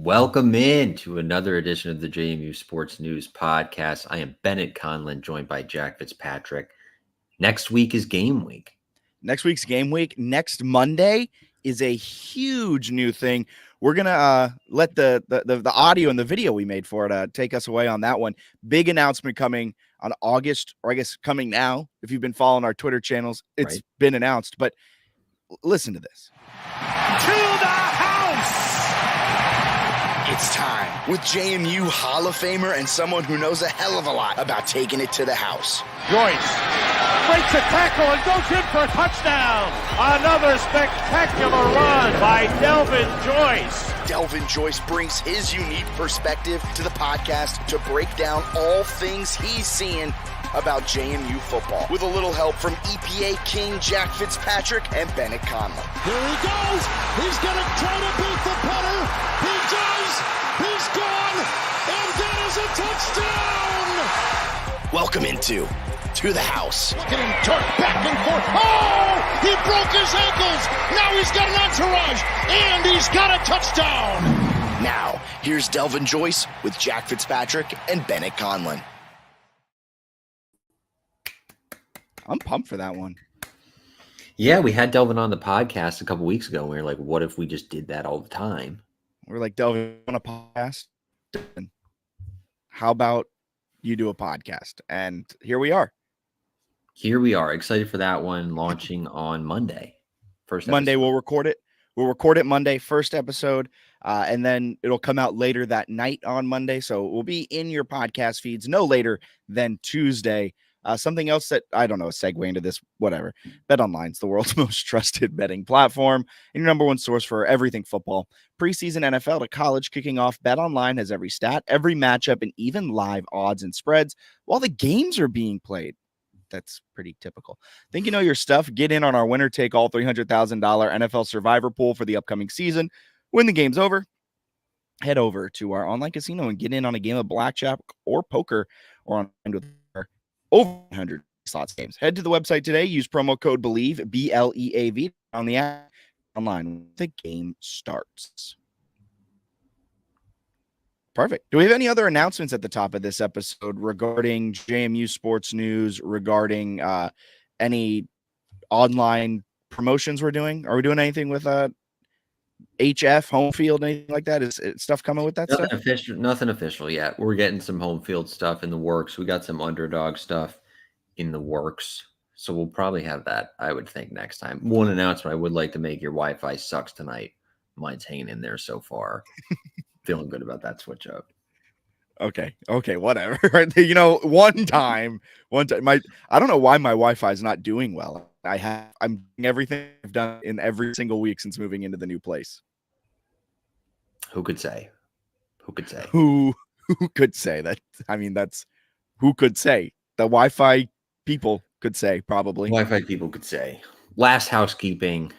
Welcome in to another edition of the JMU Sports News Podcast. I am Bennett Conlon, joined by Jack Fitzpatrick. Next week is game week. Next week's game week. Next Monday is a huge new thing. We're gonna let the audio and the video we made for it take us away on that one. Big announcement coming on August, or I guess coming now. If you've been following our Twitter channels, it's been announced. But listen to this. To the house. It's time with JMU Hall of Famer and someone who knows a hell of a lot about taking it to the house. Joyce breaks a tackle and goes in for a touchdown. Another spectacular run by Delvin Joyce. Delvin Joyce brings his unique perspective to the podcast to break down all things he's seeing about JMU football, with a little help from EPA King Jack Fitzpatrick and Bennett Conlon. Here he goes. He's going to try to beat the punter. He does. He's gone. And that is a touchdown. Welcome into To the House. Look at him turn back and forth. Oh, he broke his ankles. Now he's got an entourage. And he's got a touchdown. Now, here's Delvin Joyce with Jack Fitzpatrick and Bennett Conlon. I'm pumped for that one. Yeah, we had Delvin on the podcast a couple weeks ago. And we were like, what if we just did that all the time? We're like, Delvin, on a podcast? How about you do a podcast? And here we are. Here we are. Excited for that one, launching on Monday. First Monday, episode. we'll record it. We'll record it Monday, first episode. And then it'll come out later that night on Monday. So it will be in your podcast feeds no later than Tuesday. Something else that, I don't know, a segue into this, whatever. BetOnline's the world's most trusted betting platform and your number one source for everything football. Preseason NFL to college kicking off. BetOnline has every stat, every matchup, and even live odds and spreads while the games are being played. That's pretty typical. Think you know your stuff? Get in on our winner take all $300,000 NFL Survivor pool for the upcoming season. When the game's over, head over to our online casino and get in on a game of blackjack or poker or on with our over 100 slots games. Head to the website today. Use promo code BELIEVE, BLEAV, on the app online when the game starts. Perfect. Do we have any other announcements at the top of this episode regarding JMU Sports News, regarding any online promotions we're doing? Are we doing anything with HF, home field, anything like that? Is stuff coming with that Nothing stuff? official, nothing official yet. We're getting some home field stuff in the works. We got some underdog stuff in the works. So we'll probably have that, I would think, next time. One announcement I would like to make: your Wi-Fi sucks tonight. Mine's hanging in there so far. Feeling good about that switch up. Okay, whatever. You know, one time, I don't know why my Wi-Fi is not doing well. I'm doing everything I've done in every single week since moving into the new place. Who could say? Who could say? Who could say that? I mean, that's who could say. The Wi-Fi people could say, probably. Wi-Fi people could say. Last housekeeping.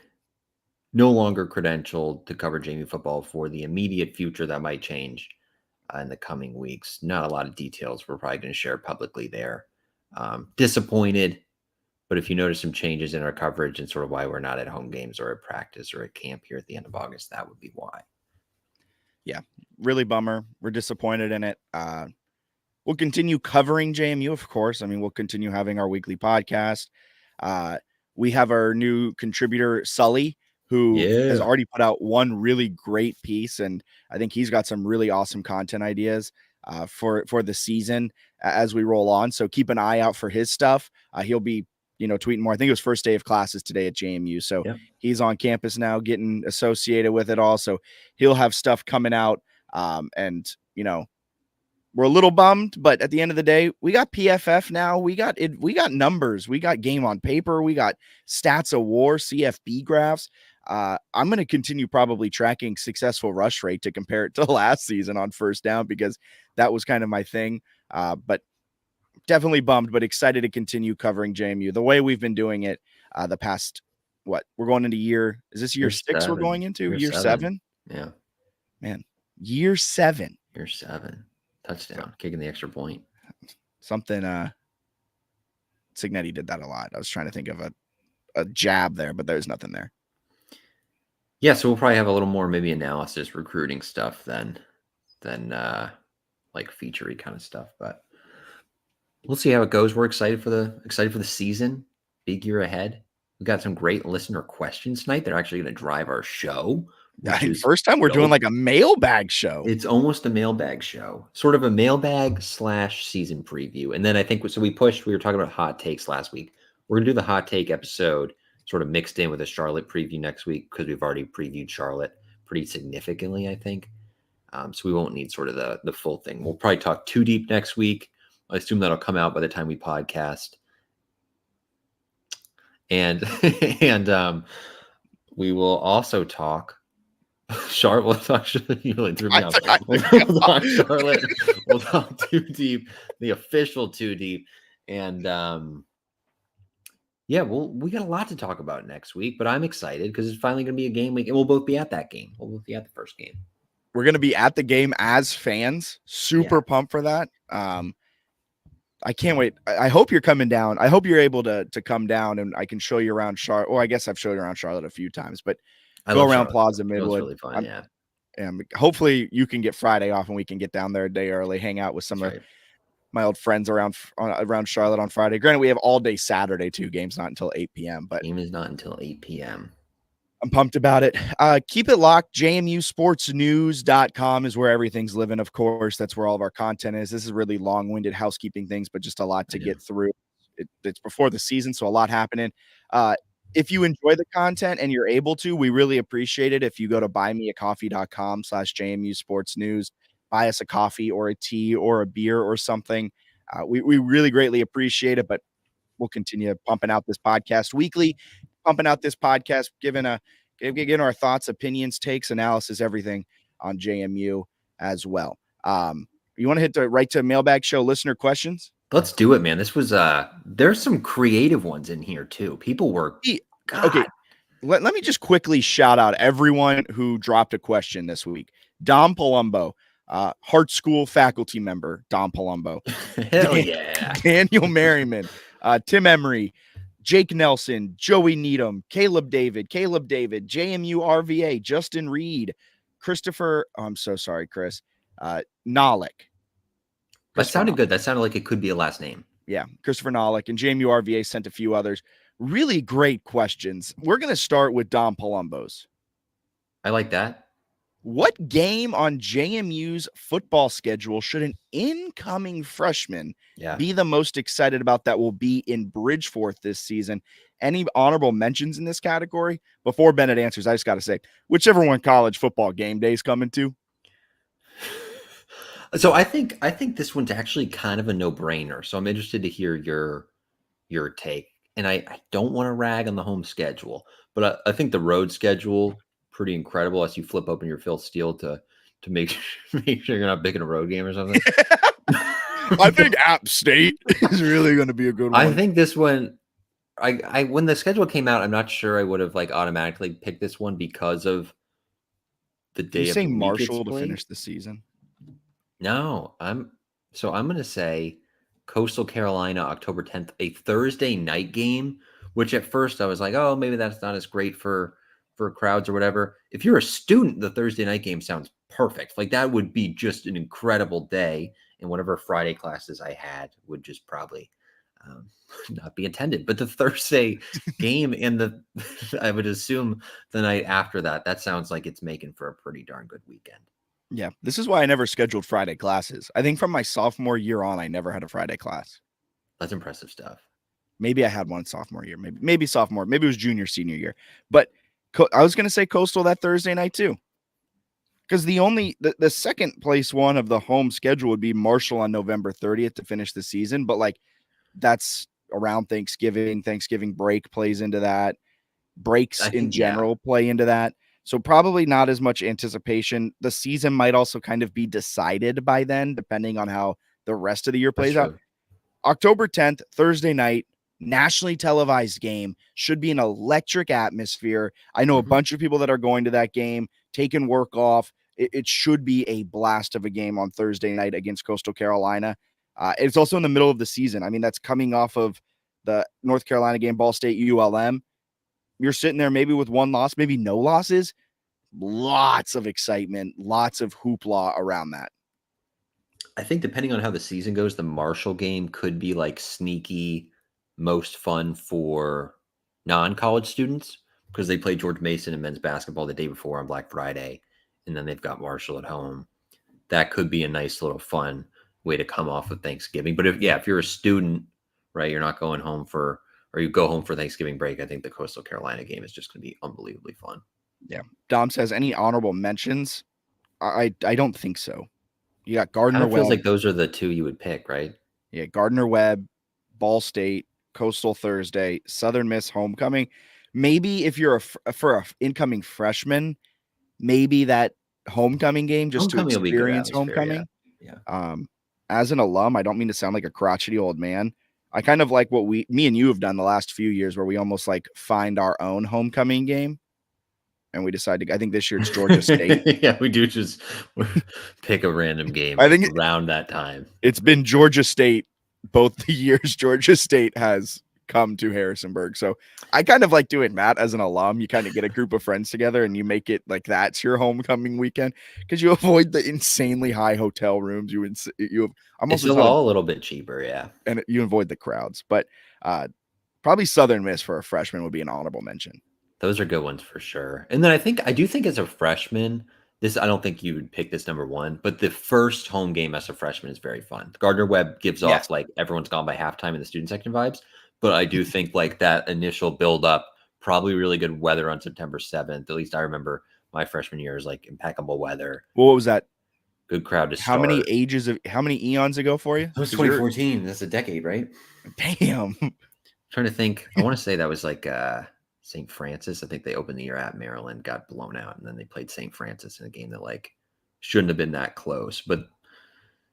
No longer credentialed to cover JMU football for the immediate future. That might change in the coming weeks. Not a lot of details we're probably going to share publicly there. Disappointed, but if you notice some changes in our coverage and sort of why we're not at home games or at practice or at camp here at the end of August, that would be why. Yeah, really bummer. We're disappointed in it. We'll continue covering JMU, of course. I mean, we'll continue having our weekly podcast. We have our new contributor, Sully, who has already put out one really great piece, and I think he's got some really awesome content ideas for the season as we roll on. So keep an eye out for his stuff. He'll be, tweeting more. I think it was first day of classes today at JMU, so he's on campus now, getting associated with it all. So he'll have stuff coming out, and we're a little bummed, but at the end of the day, we got PFF now. We got numbers. We got game on paper. We got stats of war, CFB graphs. I'm going to continue probably tracking successful rush rate to compare it to last season on first down, because that was kind of my thing. But definitely bummed, but excited to continue covering JMU the way we've been doing it the past, we're going into is this year 6 we're going into? Year 7? Yeah. Man, year 7. Year 7. Touchdown, kicking the extra point. Something Signetti did that a lot. I was trying to think of a jab there, but there's nothing there. Yeah, so we'll probably have a little more maybe analysis, recruiting stuff than like featurey kind of stuff. But we'll see how it goes. We're excited for the season. Big year ahead. We got some great listener questions tonight. They're actually going to drive our show, which is First time we're doing dope. like a mailbag show. It's almost a mailbag show, sort of a mailbag / season preview. And then I think so. We were talking about hot takes last week. We're gonna do the hot take episode sort of mixed in with a Charlotte preview next week because we've already previewed Charlotte pretty significantly, I think. So we won't need sort of the full thing. We'll probably talk too deep next week. I assume that'll come out by the time we podcast. And we will also talk Charlotte. We'll talk, you really threw me off. We'll talk Charlotte. We'll talk too deep, the official too deep, and yeah, we got a lot to talk about next week. But I'm excited because it's finally going to be a game week, and we'll both be at that game. We'll both be at the first game. We're going to be at the game as fans. Super pumped for that. I can't wait. I hope you're coming down. I hope you're able to come down and I can show you around Charlotte. Well, I guess I've showed you around Charlotte a few times, but go around Plaza Midwood. Really fun, yeah. And hopefully you can get Friday off and we can get down there a day early, hang out with some of my old friends around Charlotte on Friday. Granted, we have all day Saturday too. Game's not until 8 p.m. But game is not until 8 p.m. I'm pumped about it. Keep it locked. JMUSportsNews.com is where everything's living. Of course, that's where all of our content is. This is really long-winded housekeeping things, but just a lot to get through. It's before the season, so a lot happening. If you enjoy the content and you're able to, we really appreciate it. If you go to buymeacoffee.com/JMU Sports News, buy us a coffee or a tea or a beer or something. We really greatly appreciate it, but we'll continue pumping out this podcast weekly, giving our thoughts, opinions, takes, analysis, everything on JMU as well. You want to hit right to mailbag show listener questions? Let's do it, man. This was there's some creative ones in here too. People were okay. Let me just quickly shout out everyone who dropped a question this week. Dom Palumbo, Hart School faculty member, Dom Palumbo. Hell yeah. Daniel Merriman, Tim Emery, Jake Nelson, Joey Needham, Caleb David, JMU RVA, Justin Reed, Christopher. Oh, I'm so sorry, Chris. Nolick. That sounded good. That sounded like it could be a last name. Yeah, Christopher Nolick and JMU RVA sent a few others. Really great questions. We're going to start with Dom Palumbo's. I like that. What game on JMU's football schedule should an incoming freshman be the most excited about that will be in Bridgeforth this season? Any honorable mentions in this category? Before Bennett answers, I just got to say, whichever one college football game day is coming to. So I think this one's actually kind of a no-brainer. So I'm interested to hear your take. And I don't want to rag on the home schedule, but I think the road schedule pretty incredible as you flip open your Phil Steele to make sure you're not picking a road game or something. I think App State is really going to be a good one. I think this one, I when the schedule came out, I'm not sure I would have like automatically picked this one because of the day. You of saying the Marshall to finish the season? No, I'm going to say Coastal Carolina, October 10th, a Thursday night game, which at first I was like, oh, maybe that's not as great for crowds or whatever. If you're a student, the Thursday night game sounds perfect. Like that would be just an incredible day. And whatever Friday classes I had would just probably not be attended. But the Thursday game and I would assume the night after that sounds like it's making for a pretty darn good weekend. Yeah, this is why I never scheduled Friday classes. I think from my sophomore year on, I never had a Friday class. That's impressive stuff. Maybe I had one sophomore year, maybe sophomore, maybe it was junior, senior year. But I was going to say Coastal that Thursday night too. Because the second place one of the home schedule would be Marshall on November 30th to finish the season. But like that's around Thanksgiving break plays into that. Breaks in general play into that. So probably not as much anticipation. The season might also kind of be decided by then, depending on how the rest of the year plays out. October 10th, Thursday night, nationally televised game, should be an electric atmosphere. I know a bunch of people that are going to that game, taking work off. It should be a blast of a game on Thursday night against Coastal Carolina. It's also in the middle of the season. I mean, that's coming off of the North Carolina game, Ball State ULM. You're sitting there maybe with one loss, maybe no losses. lots of excitement, lots of hoopla around that. I think depending on how the season goes, the Marshall game could be like sneaky most fun for non-college students because they play George Mason in men's basketball the day before on Black Friday, and then they've got Marshall at home. That could be a nice little fun way to come off of Thanksgiving. But if you're a student, right, you're not going home or you go home for Thanksgiving break, I think the Coastal Carolina game is just going to be unbelievably fun. Yeah. Dom says, any honorable mentions? I don't think so. You got Gardner Kind of feels Webb. like those are the two you would pick, right? Yeah, Gardner Webb, Ball State, Coastal Thursday, Southern Miss homecoming. Maybe if you're for an incoming freshman, maybe that homecoming game just Homecoming to will be good experience atmosphere, homecoming. Yeah. As an alum, I don't mean to sound like a crotchety old man. I kind of like what me and you have done the last few years where we almost like find our own homecoming game. And we decided, I think this year it's Georgia State. Yeah, we do just pick a random game I think around that time. It's been Georgia State both the years Georgia State has come to Harrisonburg. So I kind of like doing that as an alum. You kind of get a group of friends together and you make it like that's your homecoming weekend because you avoid the insanely high hotel rooms. It's all a little bit cheaper, yeah. And you avoid the crowds. But probably Southern Miss for a freshman would be an honorable mention. Those are good ones for sure. And then I do think as a freshman, I don't think you would pick this number one, but the first home game as a freshman is very fun. Gardner Webb gives off like everyone's gone by halftime in the student section vibes, but I do think like that initial build up, probably really good weather on September 7th. At least I remember my freshman year is like impeccable weather. Well, what was that? Good crowd to start. How many eons ago for you? It was 2014. That's a decade, right? Damn. Trying to think. I want to say that was like St. Francis. I think they opened the year at Maryland, got blown out, and then they played St. Francis in a game that like shouldn't have been that close. But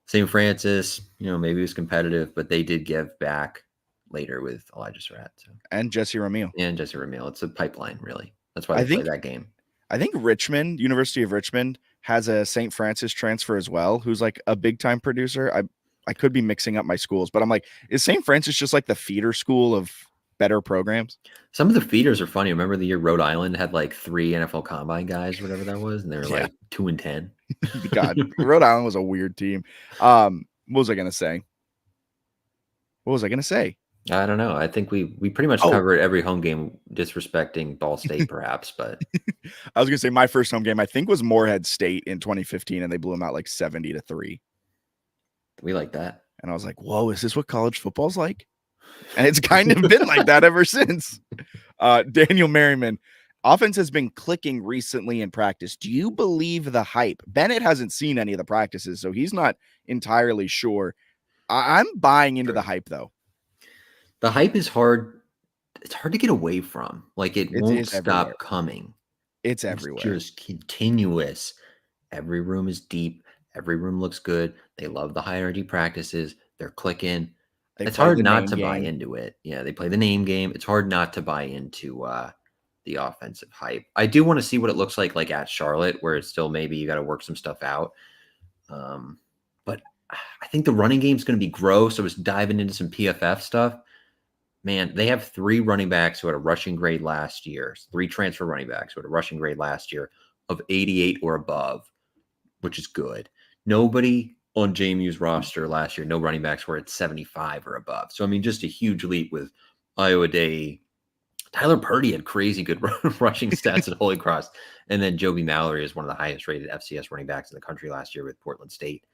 St. Francis, maybe it was competitive, but they did give back later with Elijah Surratt. And Jesse Ramil. It's a pipeline, really. That's why they play that game. I think University of Richmond has a St. Francis transfer as well, who's like a big time producer. I could be mixing up my schools, but I'm like, is St. Francis just like the feeder school of better programs? Some of the feeders are funny. Remember the year Rhode Island had like 3 NFL Combine guys, whatever that was, and they were like 2-10. God, Rhode Island was a weird team. What was I gonna say? I don't know. I think we pretty much covered every home game, disrespecting Ball State, perhaps. But I was gonna say my first home game I think was Morehead State in 2015, and they blew them out like 70-3. We like that, and I was like, "Whoa, is this what college football's like?" And it's kind of been like that ever since. Daniel Merriman, offense has been clicking recently in practice. Do you believe the hype? Bennett hasn't seen any of the practices, so he's not entirely sure. I'm buying into the hype, though. The hype is hard. It's hard to get away from. Like it won't stop coming. It's everywhere. It's just continuous. Every room is deep. Every room looks good. They love the high energy practices. They're clicking. It's hard not to buy into it. Yeah, they play the name game. It's hard not to buy into the offensive hype. I do want to see what it looks like at Charlotte, where it's still maybe you got to work some stuff out. But I think the running game is going to be gross. I was diving into some PFF stuff. Man, they have 3 running backs who had a rushing grade last year. 3 transfer running backs who had a rushing grade last year of 88 or above, which is good. Nobody on JMU's roster last year, no running backs were at 75 or above. So, I mean, just a huge leap with Iowa Day. Tyler Purdy had crazy good rushing stats at Holy Cross. And then Joby Mallory is one of the highest rated FCS running backs in the country last year with Portland State.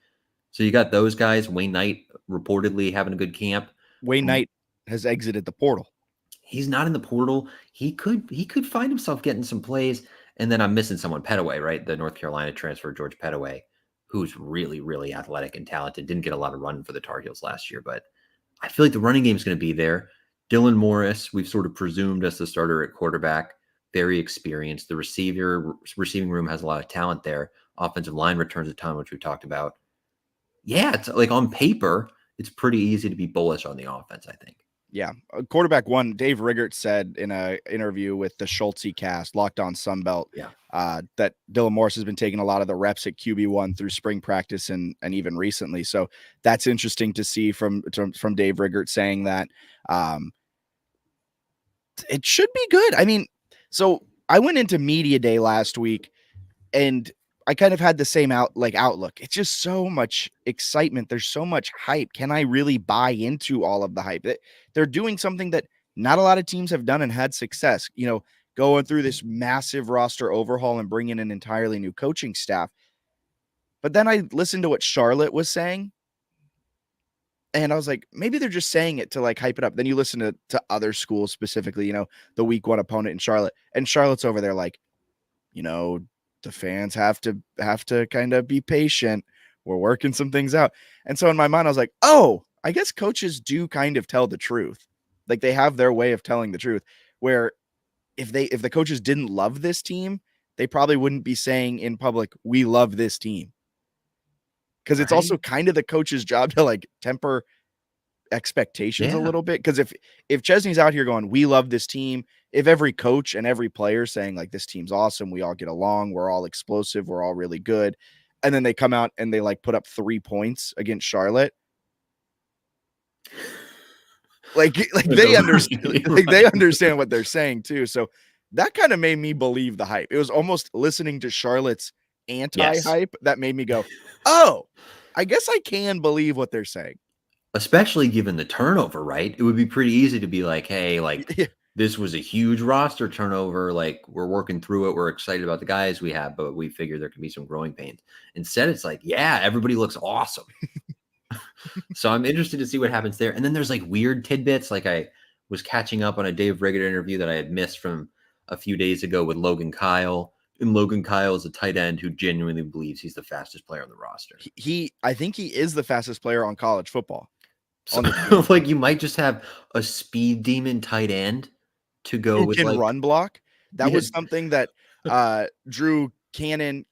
So you got those guys. Wayne Knight reportedly having a good camp. Wayne Knight has exited the portal. He's not in the portal. He could find himself getting some plays. And then I'm missing someone, Pettaway, right? The North Carolina transfer, George Pettaway, who's really, really athletic and talented. Didn't get a lot of run for the Tar Heels last year, but I feel like the running game is going to be there. Dylan Morris, we've sort of presumed as the starter at quarterback, very experienced. The receiving room has a lot of talent there. Offensive line returns a ton, which we talked about. Yeah, it's like on paper, it's pretty easy to be bullish on the offense, I think. Yeah. Quarterback 1, Dave Riggert said in an interview with the Schultze cast, Locked On Sunbelt, that Dylan Morris has been taking a lot of the reps at QB1 through spring practice and even recently. So that's interesting to see from Dave Riggert saying that. It should be good. I mean, so I went into media day last week And I kind of had the same outlook. It's just so much excitement. There's so much hype. Can I really buy into all of the hype? They're doing something that not a lot of teams have done and had success, going through this massive roster overhaul and bringing an entirely new coaching staff. But then I listened to what Charlotte was saying, and I was like, maybe they're just saying it to like hype it up. Then you listen to other schools, specifically, the week 1 opponent in Charlotte, and Charlotte's over there like, the fans have to kind of be patient. We're working some things out. And so in my mind, I was like, oh, I guess coaches do kind of tell the truth. Like they have their way of telling the truth, where if the coaches didn't love this team, they probably wouldn't be saying in public, we love this team. Because it's also kind of the coach's job to like temper expectations a little bit. Because if Chesney's out here going, we love this team, if every coach and every player saying like, this team's awesome, we all get along, we're all explosive, we're all really good, and then they come out and they like put up 3 points against Charlotte, like they understand, like they understand what they're saying too. So that kind of made me believe the hype. It was almost listening to Charlotte's anti-hype that made me go, oh, I guess I can believe what they're saying. Especially given the turnover, right? It would be pretty easy to be like, hey, like this was a huge roster turnover. Like we're working through it. We're excited about the guys we have, but we figure there can be some growing pains. Instead, it's like, yeah, everybody looks awesome. So I'm interested to see what happens there. And then there's like weird tidbits. Like I was catching up on a Dave Riggett interview that I had missed from a few days ago with Logan Kyle. And Logan Kyle is a tight end who genuinely believes he's the fastest player on the roster. I think he is the fastest player on college football. So, like you might just have a speed demon tight end to go with like run block. That was something that Drew Cannon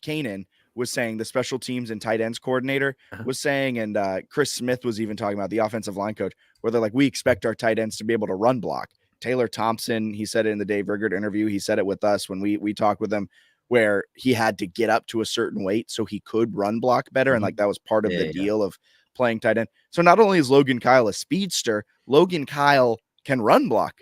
was saying, the special teams and tight ends coordinator was saying, and Chris Smith was even talking about, the offensive line coach, where they're like, we expect our tight ends to be able to run block. Taylor Thompson, he said it in the Dave Riggett interview. He said it with us when we talked with him, where he had to get up to a certain weight so he could run block better. And like that was part of the deal of playing tight end. So not only is Logan Kyle a speedster, Logan Kyle can run block.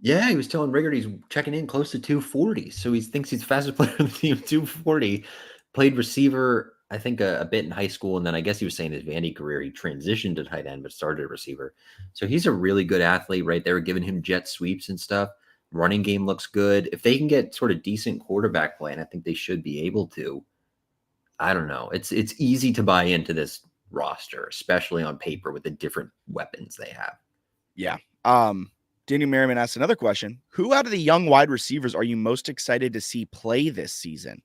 Yeah, he was telling Riggert he's checking in close to 240. So he thinks he's the fastest player on the team, 240. Played receiver, I think, a bit in high school. And then I guess he was saying his Vandy career, he transitioned to tight end, but started a receiver. So he's a really good athlete, right? They were giving him jet sweeps and stuff. Running game looks good. If they can get sort of decent quarterback play, and I think they should be able to, I don't know. It's easy to buy into this roster, especially on paper with the different weapons they have. Yeah. Daniel Merriman asked another question. Who out of the young wide receivers are you most excited to see play this season?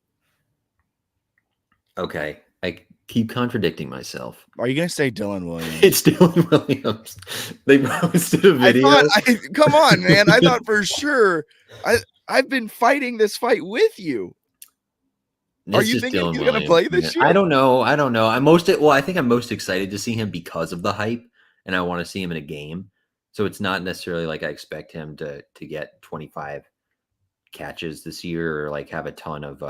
Okay. I keep contradicting myself. Are you going to say Dylan Williams? It's Dylan Williams. They posted a video. Come on, man. I thought for sure. I've been fighting this fight with you. Are you thinking he's going to play this year? I don't know. I think I'm most excited to see him because of the hype, and I want to see him in a game. So it's not necessarily like I expect him to get 25 catches this year or like have a ton of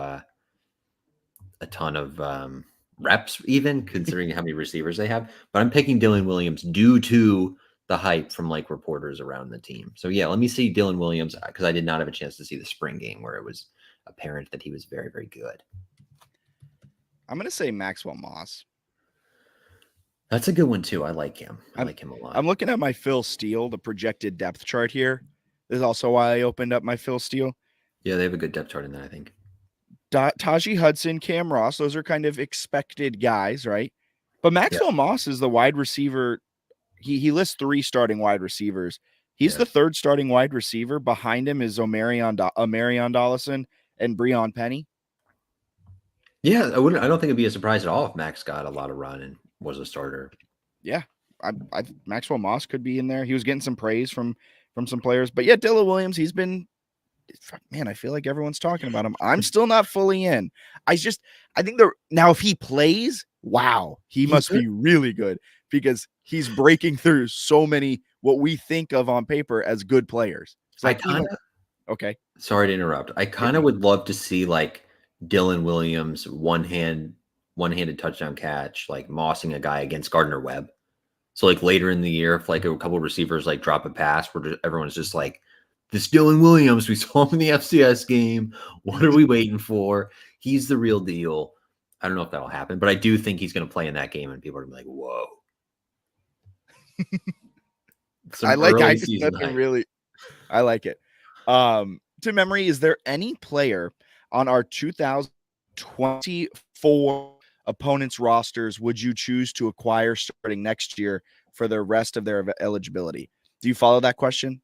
reps, even considering how many receivers they have. But I'm picking Dylan Williams due to the hype from like reporters around the team. So yeah, let me see Dylan Williams, because I did not have a chance to see the spring game where it was apparent that he was very, very good. I'm going to say Maxwell Moss. That's a good one too. I like him. I like him a lot. I'm looking at my Phil Steele, the projected depth chart here. This is also why I opened up my Phil Steele. Yeah, they have a good depth chart in that, I think. Tajee Hudson, Cam Ross, those are kind of expected guys, right? But Maxwell Moss is the wide receiver. He lists 3 starting wide receivers. He's the 3rd starting wide receiver. Behind him is Omarion Dollison and Breon Penny. Yeah, I don't think it'd be a surprise at all if Max got a lot of run and was a starter. Yeah, Maxwell Moss could be in there. He was getting some praise from some players. But yeah, Dylan Williams, he's been, man, I feel like everyone's talking about him. I'm still not fully in. I think now if he plays, wow, he's must be really good, because he's breaking through so many what we think of on paper as good players. So okay. Sorry to interrupt. I kind of would love to see like Dylan Williams one-handed touchdown catch, like mossing a guy against Gardner Webb. So like later in the year, if like a couple of receivers like drop a pass, where everyone's just like, this Dylan Williams, we saw him in the FCS game. What are we waiting for? he's the real deal. I don't know if that'll happen, but I do think he's going to play in that game, and people are going to be like, "Whoa!" I like early I season hype. really. I like it. To memory, is there any player on our 2024 opponents rosters would you choose to acquire starting next year for the rest of their eligibility? Do you follow that question?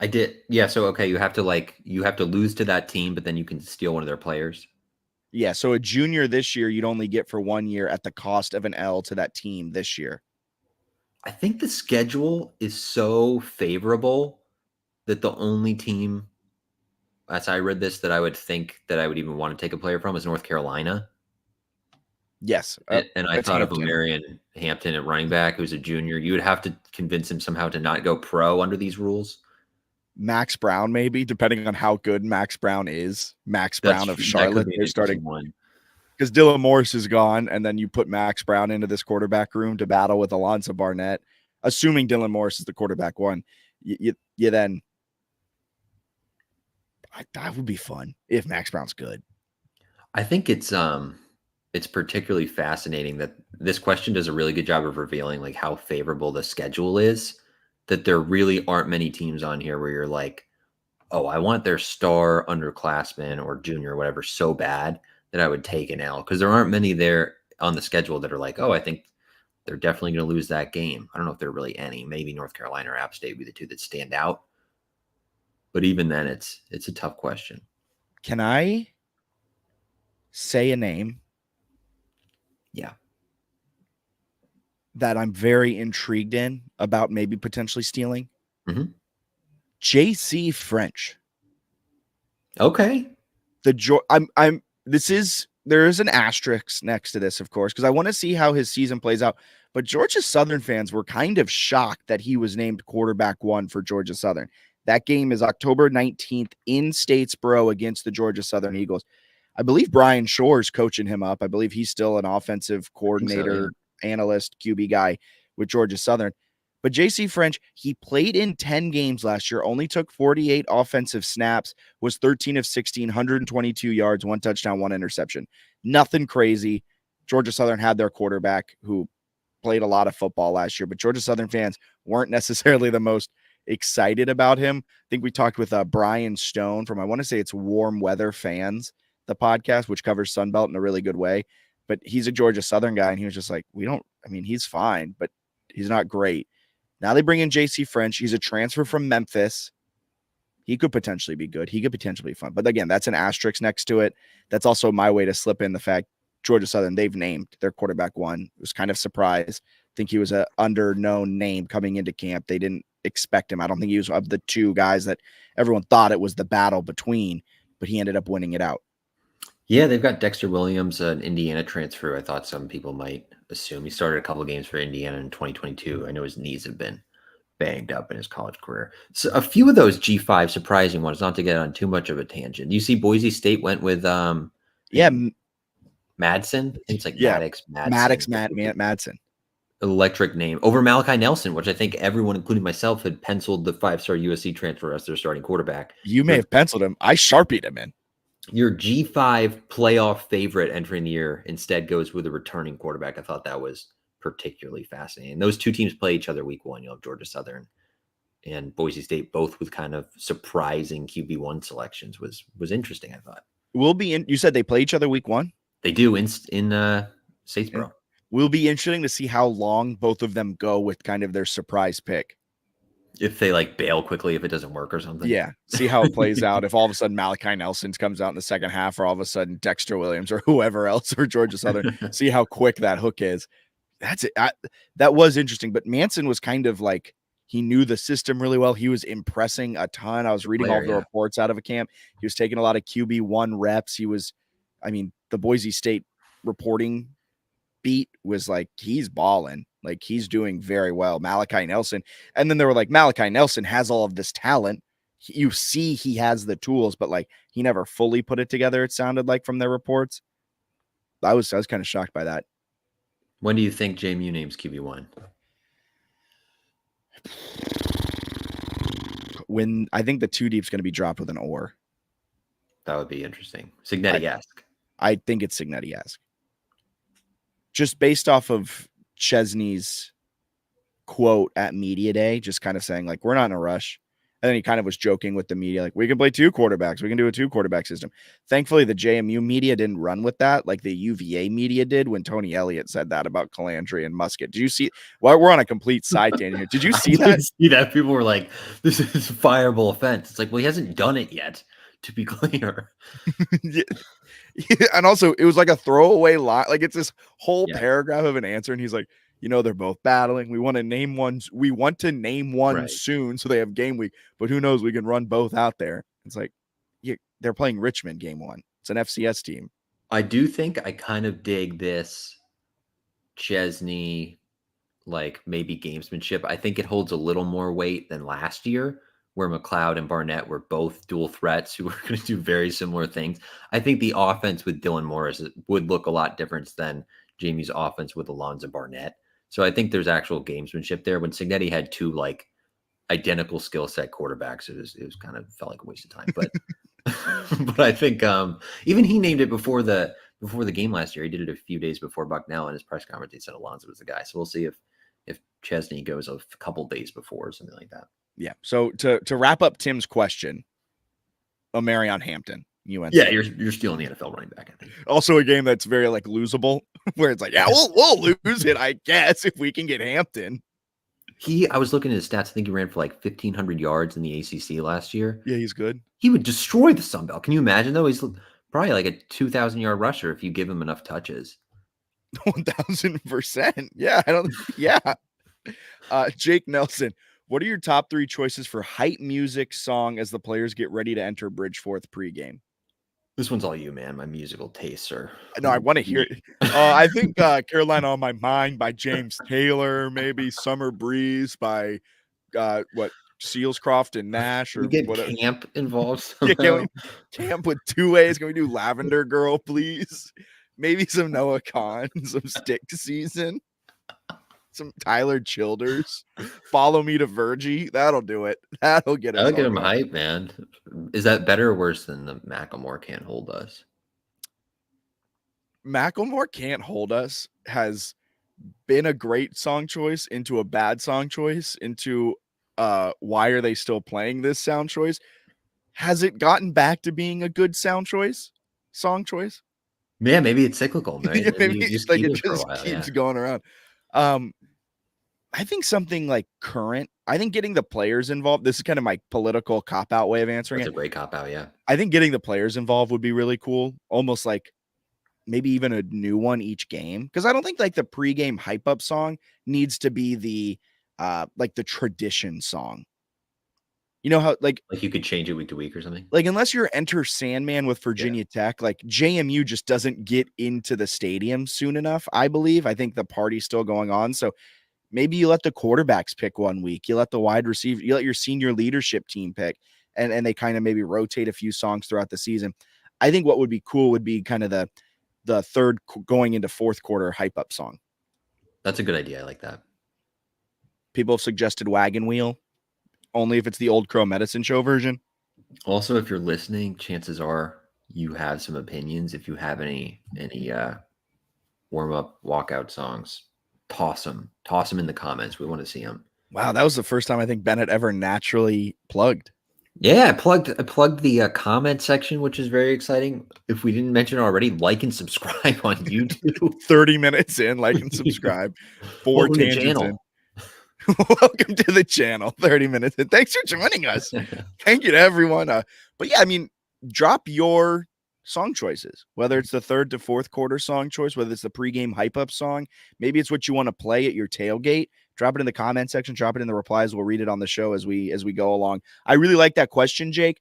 I did. Yeah. So, okay, you have to lose to that team, but then you can steal one of their players. Yeah. So a junior this year, you'd only get for 1 year at the cost of an L to that team this year. I think the schedule is so favorable that the only team, as I read this, that I would think that I would even want to take a player from is North Carolina. Yes. And I thought of Marion Hampton at running back, who's a junior. You would have to convince him somehow to not go pro under these rules. Max Brown, maybe, depending on how good Max Brown is. Max Brown of Charlotte, they're starting one. Because Dylan Morris is gone, and then you put Max Brown into this quarterback room to battle with Alonzo Barnett, assuming Dylan Morris is the quarterback one. You then that would be fun if Max Brown's good. I think it's particularly fascinating that this question does a really good job of revealing like how favorable the schedule is. That there really aren't many teams on here where you're like, oh, I want their star underclassman or junior or whatever so bad that I would take an L, because there aren't many there on the schedule that are like, oh, I think they're definitely going to lose that game. I don't know if there are really any. Maybe North Carolina or App State would be the two that stand out. But even then, it's a tough question. Can I say a name? Yeah. That I'm very intrigued in about maybe potentially stealing. Mm-hmm. JC French. Okay. There is an asterisk next to this, of course, because I want to see how his season plays out. But Georgia Southern fans were kind of shocked that he was named quarterback one for Georgia Southern. That game is October 19th in Statesboro against the Georgia Southern Eagles. I believe Brian Shore's coaching him up. I believe he's still an offensive coordinator, analyst, QB guy with Georgia Southern. But JC French, he played in 10 games last year, only took 48 offensive snaps, was 13 of 16, 122 yards, 1 touchdown, 1 interception. Nothing crazy. Georgia Southern had their quarterback who played a lot of football last year, but Georgia Southern fans weren't necessarily the most excited about him. I think we talked with Brian Stone from, I want to say it's Warm Weather Fans, the podcast, which covers Sunbelt in a really good way. But he's a Georgia Southern guy, and he was just like, he's fine, but he's not great. Now they bring in JC French. He's a transfer from Memphis. He could potentially be good. He could potentially be fun. But again, that's an asterisk next to it. That's also my way to slip in the fact Georgia Southern, they've named their quarterback one. It was kind of surprised. I think he was an under-known name coming into camp. They didn't expect him. I don't think he was of the two guys that everyone thought it was the battle between, but he ended up winning it out. Yeah, they've got Dexter Williams, an Indiana transfer. I thought some people might assume he started a couple of games for Indiana in 2022. I know his knees have been banged up in his college career. So a few of those G5 surprising ones, not to get on too much of a tangent. You see Boise State went with Madsen. It's like Madsen. Electric name over Malachi Nelson, which I think everyone, including myself, had penciled the 5-star USC transfer as their starting quarterback. You may have penciled him. I Sharpied him in. Your G5 playoff favorite entering the year instead goes with a returning quarterback. I thought that was particularly fascinating. Those two teams play each other week one. You'll have Georgia Southern and Boise State, both with kind of surprising QB1 selections. Was interesting, I thought. You said they play each other week one? They do in Statesboro. Yeah. Will be interesting to see how long both of them go with kind of their surprise pick. If they like bail quickly, if it doesn't work or something. Yeah. See how it plays out. If all of a sudden Malachi Nelson comes out in the second half, or all of a sudden Dexter Williams or whoever else or Georgia Southern, see how quick that hook is. That's it. That was interesting. But Manson was kind of like, he knew the system really well. He was impressing a ton. I was reading all the reports out of a camp. He was taking a lot of QB1 reps. The Boise State reporting beat was like, he's balling. Like, he's doing very well. Malachi Nelson. And then they were like, Malachi Nelson has all of this talent. You see he has the tools, but like he never fully put it together, it sounded like, from their reports. I was kind of shocked by that. When do you think JMU names QB1? When I think the 2 deep is going to be dropped with an or. That would be interesting. Signetti-esque. I think it's Signetti-esque. Just based off of Chesney's quote at media day, just kind of saying like, we're not in a rush. And then he kind of was joking with the media, like, we can play 2 quarterbacks. We can do a 2 quarterback system. Thankfully, the JMU media didn't run with that like the UVA media did when Tony Elliott said that about Calandri and Musket. Did you see? Well, we're on a complete side tangent here. Did you see that? See that? People were like, this is a fireable offense. It's like, well, he hasn't done it yet, to be clear. Yeah. And also, it was like a throwaway line. Like, it's this whole paragraph of an answer. And he's like, they're both battling. We want to name one. We want to name one soon so they have game week. But who knows? We can run both out there. It's like, they're playing Richmond game 1. It's an FCS team. I do think I kind of dig this Chesney, like maybe gamesmanship. I think it holds a little more weight than last year, where McLeod and Barnett were both dual threats who were going to do very similar things. I think the offense with Dylan Morris would look a lot different than JMU's offense with Alonzo Barnett. So I think there's actual gamesmanship there. When Signetti had 2 like identical skill set quarterbacks, it was kind of felt like a waste of time. But but I think even he named it before the game last year. He did it a few days before Bucknell in his press conference. He said Alonzo was the guy. So we'll see if Chesney goes a couple days before or something like that. Yeah. So to wrap up Tim's question, Omarion Hampton, UNC. Yeah, you're stealing the NFL running back, I think. Also a game that's very like losable, where it's like, yeah, we'll lose it, I guess, if we can get Hampton. I was looking at his stats. I think he ran for like 1,500 yards in the ACC last year. Yeah, he's good. He would destroy the Sun Belt. Can you imagine, though? He's probably like a 2,000-yard rusher if you give him enough touches. 1,000%. Yeah, Jake Nelson, what are your top 3 choices for hype music song as the players get ready to enter Bridgeforth pregame? This one's all you, man. My musical tastes are. No, I want to hear it. I think Carolina on My Mind by James Taylor, maybe Summer Breeze by Sealscroft and Nash, or we get whatever. Camp involved. Yeah, Camp with 2 A's. Can we do Lavender Girl, please? Maybe some Noah Khan, some Stick Season, some Tyler Childers. Follow Me to Virgie. That'll do it. That'll get us. That'll get him hype, man. Is that better or worse than the Macklemore Can't Hold Us? Macklemore Can't Hold Us has been a great song choice into a bad song choice into why are they still playing this sound choice? Has it gotten back to being a good song choice? Yeah, maybe it's cyclical. Right? Yeah, maybe just like it just keeps going around. I think something like current. I think getting the players involved. This is kind of my political cop-out way of answering it. That's a great cop-out, yeah. I think getting the players involved would be really cool. Almost like maybe even a new one each game. Because I don't think like the pregame hype-up song needs to be the like the tradition song. You know how like you could change it week to week or something? Like unless you're Enter Sandman with Virginia Tech, like JMU just doesn't get into the stadium soon enough, I believe. I think the party's still going on. So maybe you let the quarterbacks pick one week. You let the wide receiver, you let your senior leadership team pick, and they kind of maybe rotate a few songs throughout the season. I think what would be cool would be kind of the third going into fourth quarter hype up song. That's a good idea. I like that. People have suggested Wagon Wheel, only if it's the Old Crow Medicine Show version. Also, if you're listening, chances are you have some opinions. If you have any warm up walkout songs, toss them in the comments. We want to see them. Wow, that was the first time I think Bennett ever naturally plugged. Yeah, I plugged the comment section, which is very exciting. If we didn't mention it already, like and subscribe on YouTube. 30 minutes in, like and subscribe. 4 tangents in. Welcome to the channel. 30 minutes in. Thanks for joining us. Thank you to everyone. But yeah, I mean, drop your song choices, whether it's the third to fourth quarter song choice, whether it's the pregame hype up song, maybe it's what you want to play at your tailgate. Drop it in the comment section, drop it in the replies. We'll read it on the show as we go along. I really like that question, Jake.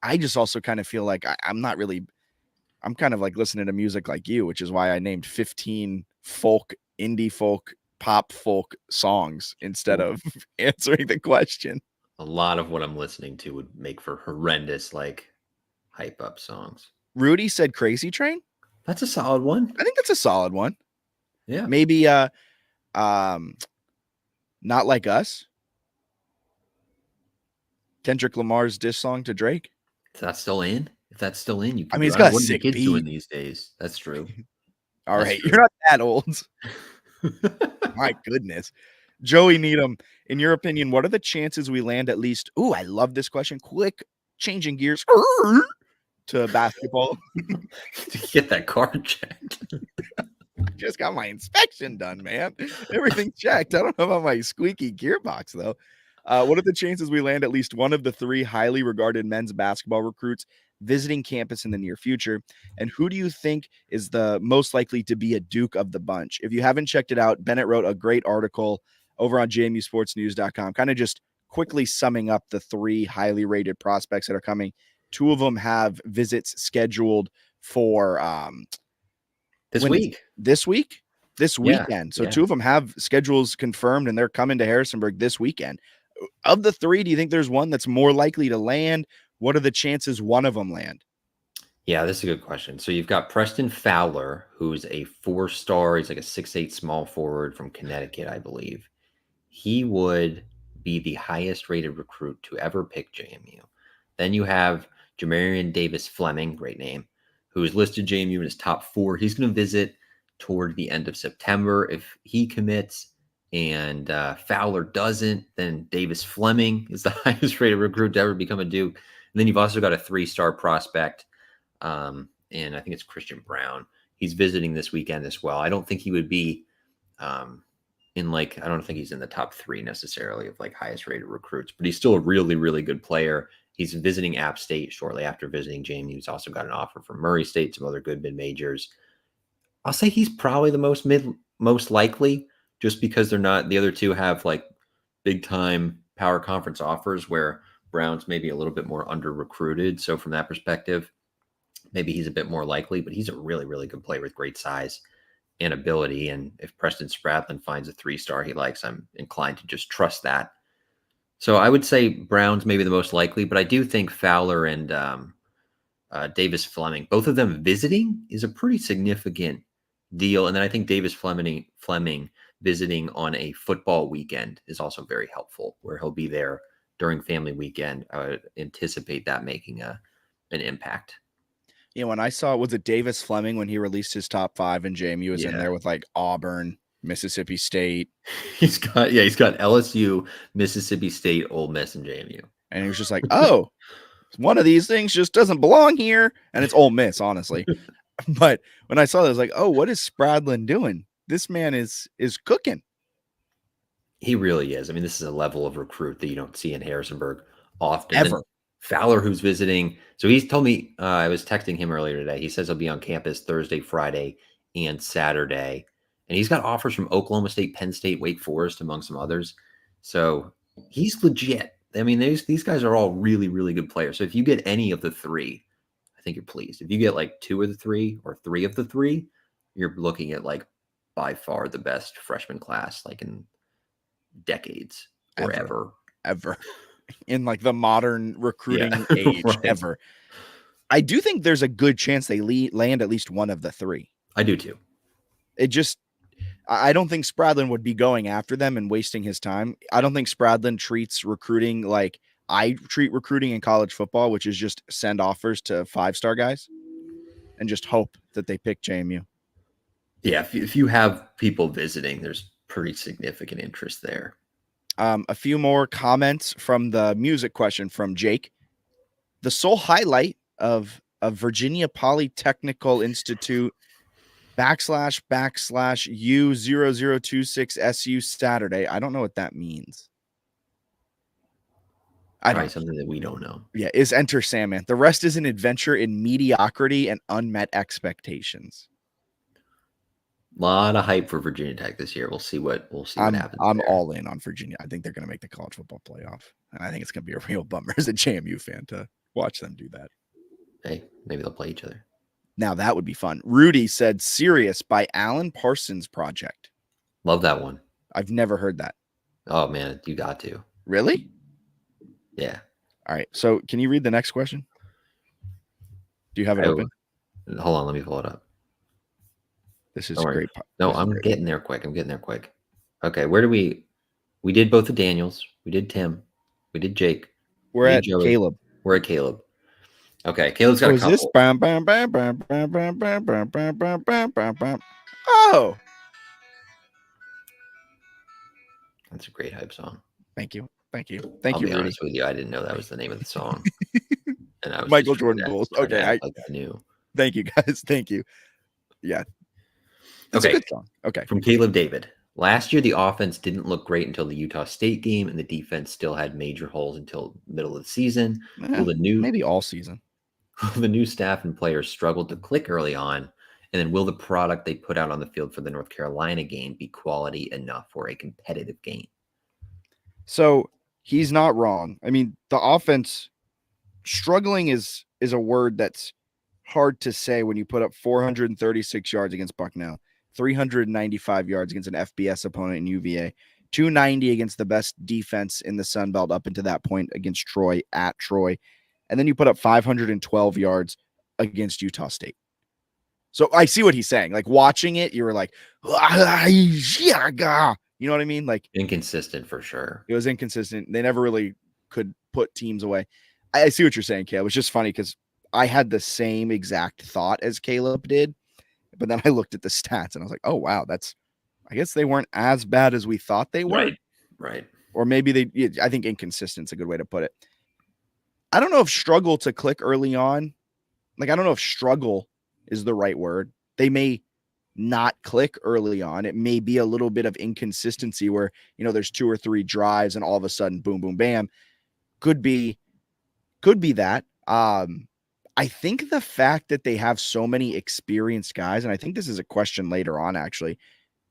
I just also kind of feel like I'm kind of like listening to music like you, which is why I named 15 folk, indie folk, pop folk songs instead of answering the question. A lot of what I'm listening to would make for horrendous, like, hype up songs. Rudy said Crazy Train. That's a solid one. I think that's a solid one. Yeah. Maybe Not Like Us. Kendrick Lamar's diss song to Drake. Is that still in? If that's still in, you I can. mean, Do he's it. got a What are the sick kids doing beat. these days? That's true. All That's right, true. you're not that old. My goodness. Joey Needham, in your opinion, what are the chances we land at least? Ooh, I love this question. Quick, changing gears to basketball. To get that card checked. Just got my inspection done, man. Everything checked. I don't know about my squeaky gearbox, though. What are the chances we land at least one of the 3 highly regarded men's basketball recruits visiting campus in the near future? And who do you think is the most likely to be a Duke of the bunch? If you haven't checked it out, Bennett wrote a great article over on JMUSportsNews.com, kind of just quickly summing up the 3 highly rated prospects that are coming. 2 of them have visits scheduled for This week. this Yeah, weekend. So yeah. 2 of them have schedules confirmed, and they're coming to Harrisonburg this weekend. Of the 3, do you think there's one that's more likely to land? What are the chances one of them land? Yeah, this is a good question. So you've got Preston Fowler, who's a 4-star. He's like a 6'8" small forward from Connecticut, I believe. He would be the highest rated recruit to ever pick JMU. Then you have Jamarian Davis Fleming, great name, who is listed JMU in his top 4. He's going to visit toward the end of September. If he commits and Fowler doesn't, then Davis Fleming is the highest rated recruit to ever become a Duke. And then you've also got a 3-star prospect, and I think it's Christian Brown. He's visiting this weekend as well. I don't think he would be I don't think he's in the top 3 necessarily of like highest rated recruits, but he's still a really, really good player. He's visiting App State shortly after visiting JMU. He's also got an offer from Murray State, some other good mid-majors. I'll say he's probably the most likely, just because they're not, the other 2 have like big time power conference offers where Brown's maybe a little bit more under recruited. So from that perspective, maybe he's a bit more likely, but he's a really, really good player with great size and ability. And if Preston Spradlin finds a 3-star he likes, I'm inclined to just trust that. So I would say Brown's maybe the most likely, but I do think Fowler and Davis Fleming, both of them visiting, is a pretty significant deal. And then I think Davis Fleming visiting on a football weekend is also very helpful, where he'll be there during family weekend. I would anticipate that making an impact. Yeah, when I saw, was it Davis Fleming when he released his top 5 and JMU was in there with like Auburn, Mississippi State. He's got LSU, Mississippi State, Ole Miss, and JMU. And he was just like, oh, one of these things just doesn't belong here. And it's Ole Miss, honestly. But when I saw that, I was like, oh, what is Spradlin doing? This man is cooking. He really is. I mean, this is a level of recruit that you don't see in Harrisonburg often. Ever. And Fowler, who's visiting. So he's told me, I was texting him earlier today. He says he'll be on campus Thursday, Friday, and Saturday. And he's got offers from Oklahoma State, Penn State, Wake Forest, among some others. So he's legit. I mean, these guys are all really, really good players. So if you get any of the 3, I think you're pleased. If you get like 2 of the 3 or 3 of the 3, you're looking at like by far the best freshman class, like in decades or ever. In like the modern recruiting age right. ever. I do think there's a good chance they land at least one of the 3. I do too. I don't think Spradlin would be going after them and wasting his time. I don't think Spradlin treats recruiting like I treat recruiting in college football, which is just send offers to 5-star guys and just hope that they pick JMU. Yeah, if you have people visiting, there's pretty significant interest there. A few more comments from the music question from Jake. The sole highlight of Virginia Polytechnical Institute //U0026SU Saturday. I don't know what that means. Probably something that we don't know. Yeah, is Enter Sandman. The rest is an adventure in mediocrity and unmet expectations. A lot of hype for Virginia Tech this year. We'll see what happens. I'm all in on Virginia. I think they're going to make the college football playoff, and I think it's going to be a real bummer as a JMU fan to watch them do that. Hey, maybe they'll play each other. Now that would be fun. Rudy said "Serious" by Alan Parsons Project. Love that one. I've never heard that. Oh man, you got to. Really? Yeah. All right. So can you read the next question? Do you have it open? Hold on, let me pull it up. This is great. No, I'm getting there quick. Okay, where do we did both the Daniels. We did Tim. We did Jake. We're at Caleb. We're at Caleb. Okay, Caleb's got Oh, a is this? couple. Bam, bam, bam, bam, bam, bam, bam, bam, bam, bam, bam, bam, bam. Oh, That's a great hype song. thank you. Thank you, I'll be Rudy. honest with you, I didn't know that was the name of the song, and I was Michael just trying Jordan to Bulls. Okay, act like I knew. thank you, guys. Thank you. Yeah. It's a Okay, good song. Okay. from Caleb David. Last year, the offense didn't look great until the Utah State game, and the defense still had major holes until middle of the season. Will the Maybe all season. the new staff and players struggle to click early on? And then will the product they put out on the field for the North Carolina game be quality enough for a competitive game? So he's not wrong. I mean, the offense struggling is a word that's hard to say when you put up 436 yards against Bucknell, 395 yards against an FBS opponent in UVA, 290 against the best defense in the Sun Belt up until that point against Troy at Troy. And then you put up 512 yards against Utah State. So I see what he's saying. Like watching it, you were like, you know what I mean? Like Inconsistent for sure. it was inconsistent. They never really could put teams away. I see what you're saying, Caleb. It was just funny because I had the same exact thought as Caleb did, but then I looked at the stats and I was like, oh, wow, I guess they weren't as bad as we thought they were. Right. Or maybe I think inconsistent is a good way to put it. I don't know if struggle to click early on. Like, I don't know if struggle is the right word. They may not click early on. It may be a little bit of inconsistency where, there's 2 or 3 drives and all of a sudden, boom, boom, bam. Could be that. I think the fact that they have so many experienced guys, and I think this is a question later on actually,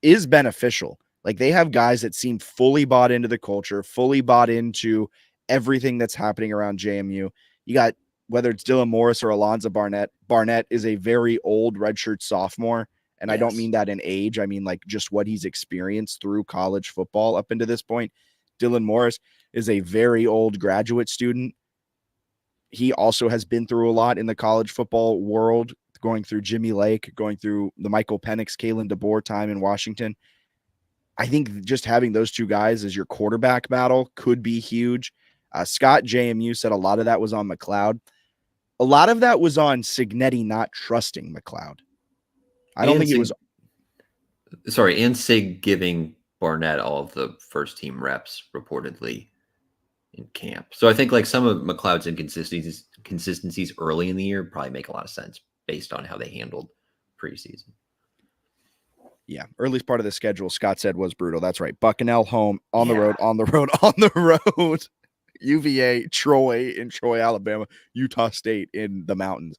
is beneficial. Like they have guys that seem fully bought into the culture, fully bought into everything that's happening around JMU. You got, whether it's Dylan Morris or Alonzo Barnett. Barnett is a very old redshirt sophomore. And I don't mean that in age. I mean, like just what he's experienced through college football up into this point. Dylan Morris is a very old graduate student. He also has been through a lot in the college football world, going through Jimmy Lake, going through the Michael Penix, Kalen DeBoer time in Washington. I think just having those two guys as your quarterback battle could be huge. Scott JMU said a lot of that was on McLeod. A lot of that was on Signetti not trusting McLeod. I don't think it was. Sorry, and Sig giving Barnett all of the first team reps reportedly in camp. So I think like some of McLeod's inconsistencies early in the year probably make a lot of sense based on how they handled preseason. Yeah, earliest part of the schedule, Scott said, was brutal. That's right. Bucknell home, on the road, on the road. UVA, Troy in Troy, Alabama, Utah State in the mountains.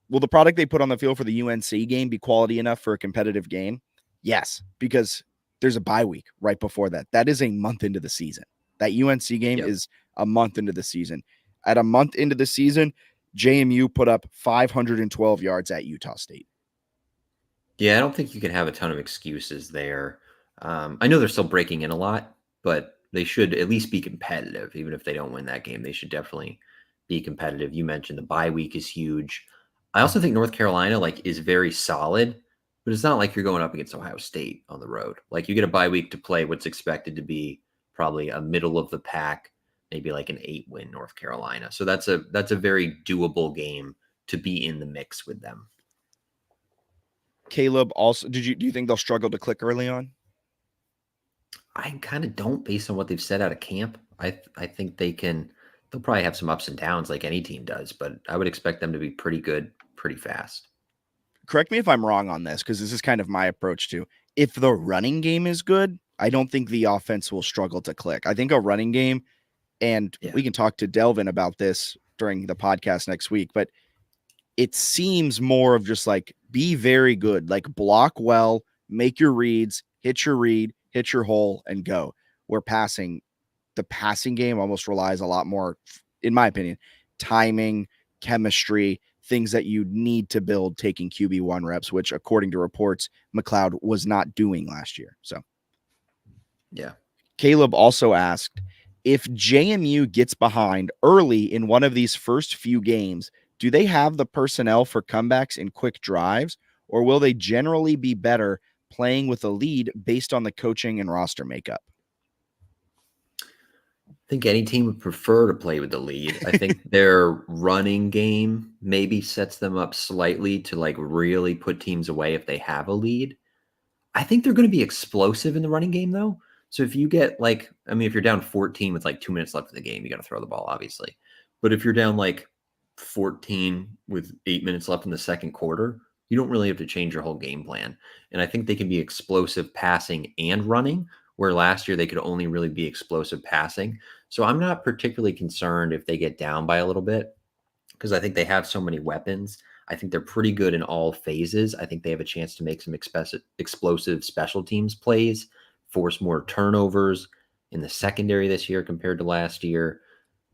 Will the product they put on the field for the UNC game be quality enough for a competitive game? Yes, because there's a bye week right before that. That is a month into the season. That UNC game is a month into the season. At a month into the season, JMU put up 512 yards at Utah State. Yeah, I don't think you can have a ton of excuses there. I know they're still breaking in a lot, but they should at least be competitive. Even if they don't win that game, they should definitely be competitive. You mentioned the bye week is huge. I also think North Carolina is very solid, but it's not like you're going up against Ohio State on the road. Like you get a bye week to play what's expected to be probably a middle of the pack, maybe like an 8-win North Carolina. So that's a very doable game to be in the mix with them. Caleb, also, do you think they'll struggle to click early on? I kind of don't, based on what they've said out of camp. I think they'll probably have some ups and downs like any team does, but I would expect them to be pretty good pretty fast. Correct me if I'm wrong on this, because this is kind of my approach too. If the running game is good, I don't think the offense will struggle to click. I think a running game, and we can talk to Delvin about this during the podcast next week, but it seems more of just like be very good, like block well, make your reads, hit your read, hit your hole, and go. Where the passing game almost relies a lot more, in my opinion, timing, chemistry, things that you need to build taking QB1 reps, which according to reports, McLeod was not doing last year. So, yeah. Caleb also asked, if JMU gets behind early in one of these first few games, do they have the personnel for comebacks and quick drives, or will they generally be better playing with a lead based on the coaching and roster makeup? think any team would prefer to play with the lead. I think their running game maybe sets them up slightly to like really put teams away if they have a lead. I think they're going to be explosive in the running game though. So if you get like, I mean, if you're down 14 with like 2 minutes left in the game, you got to throw the ball, obviously. But if you're down like 14 with 8 minutes left in the second quarter, you don't really have to change your whole game plan. And I think they can be explosive passing and running, where last year they could only really be explosive passing. So I'm not particularly concerned if they get down by a little bit because I think they have so many weapons. I think they're pretty good in all phases. I think they have a chance to make some explosive special teams plays, force more turnovers in the secondary this year compared to last year.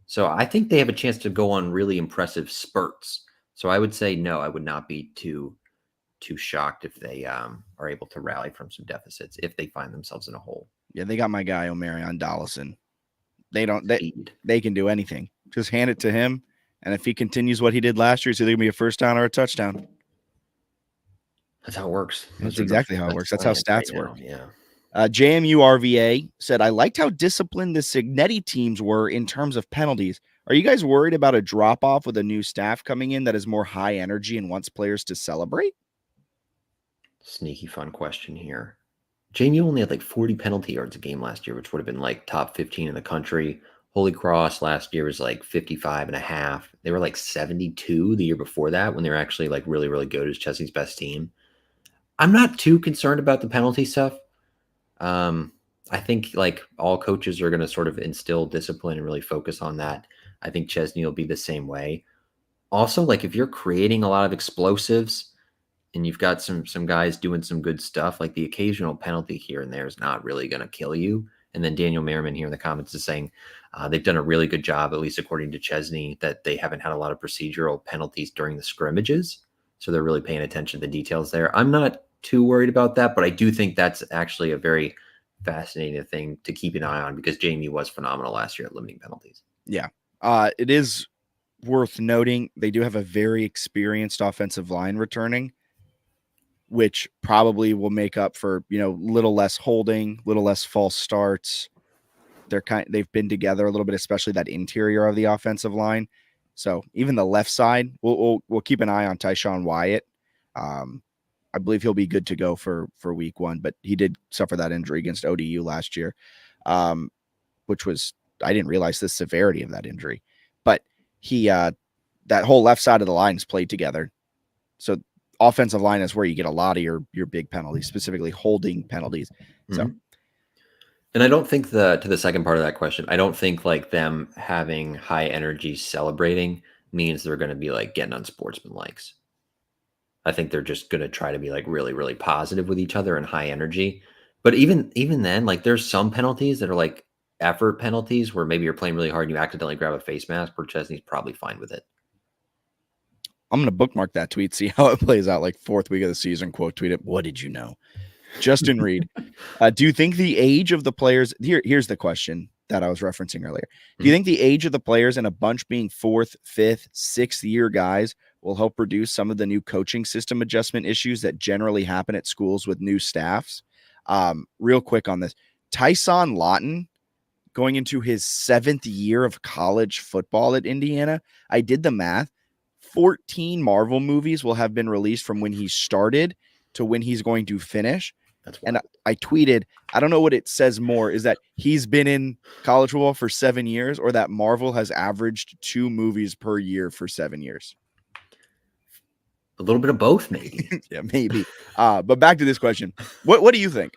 So I think they have a chance to go on really impressive spurts. So I would say no, I would not be too shocked if they are able to rally from some deficits if they find themselves in a hole. Yeah, they got my guy Omarion Dollison. Speed. They can do anything. Just hand it to him, and if he continues what he did last year, it's either gonna be a first down or a touchdown. That's how it works. That's exactly how it works. That's how stats work. Yeah. JMU RVA said, I liked how disciplined the Signetti teams were in terms of penalties. Are you guys worried about a drop off with a new staff coming in that is more high energy and wants players to celebrate? Sneaky fun question here. JMU only had like 40 penalty yards a game last year, which would have been like top 15 in the country. Holy Cross last year was like 55 and a half. They were like 72 the year before that when they were actually like really, really good as Chelsea's best team. I'm not too concerned about the penalty stuff. I think like all coaches are going to sort of instill discipline and really focus on that. I think Chesney will be the same way. Also, like if you're creating a lot of explosives and you've got some guys doing some good stuff, like the occasional penalty here and there is not really going to kill you. And then Daniel Merriman here in the comments is saying they've done a really good job, at least according to Chesney, that they haven't had a lot of procedural penalties during the scrimmages. So they're really paying attention to the details there. I'm not too worried about that, but I do think that's actually a very fascinating thing to keep an eye on because JMU was phenomenal last year at limiting penalties. Yeah. It is worth noting they do have a very experienced offensive line returning, which probably will make up for, little less holding, little less false starts. They've been together a little bit, especially that interior of the offensive line. So even the left side, we'll keep an eye on Tyshawn Wyatt. I believe he'll be good to go for week 1, but he did suffer that injury against ODU last year, which was, I didn't realize the severity of that injury, but he, that whole left side of the line is played together. So offensive line is where you get a lot of your big penalties, specifically holding penalties. Mm-hmm. So, and I don't think to the second part of that question, I don't think like them having high energy celebrating means they're going to be like getting unsportsmanlikes. I think they're just going to try to be like really, really positive with each other and high energy. But even then, like there's some penalties that are like effort penalties where maybe you're playing really hard and you accidentally grab a face mask where Chesney's probably fine with it. I'm going to bookmark that tweet, see how it plays out, like 4th week of the season, quote tweet it. What did you know? Justin Reed, do you think the age of the players, here's the question that I was referencing earlier. Do you think the age of the players and a bunch being 4th, 5th, 6th year guys will help reduce some of the new coaching system adjustment issues that generally happen at schools with new staffs? Real quick on this, Tyson Lawton going into his 7th year of college football at Indiana. I did the math. 14 Marvel movies will have been released from when he started to when he's going to finish. And I tweeted, I don't know what it says more, is that he's been in college football for 7 years or that Marvel has averaged 2 movies per year for 7 years. A little bit of both, maybe. Yeah, maybe. But back to this question. What do you think?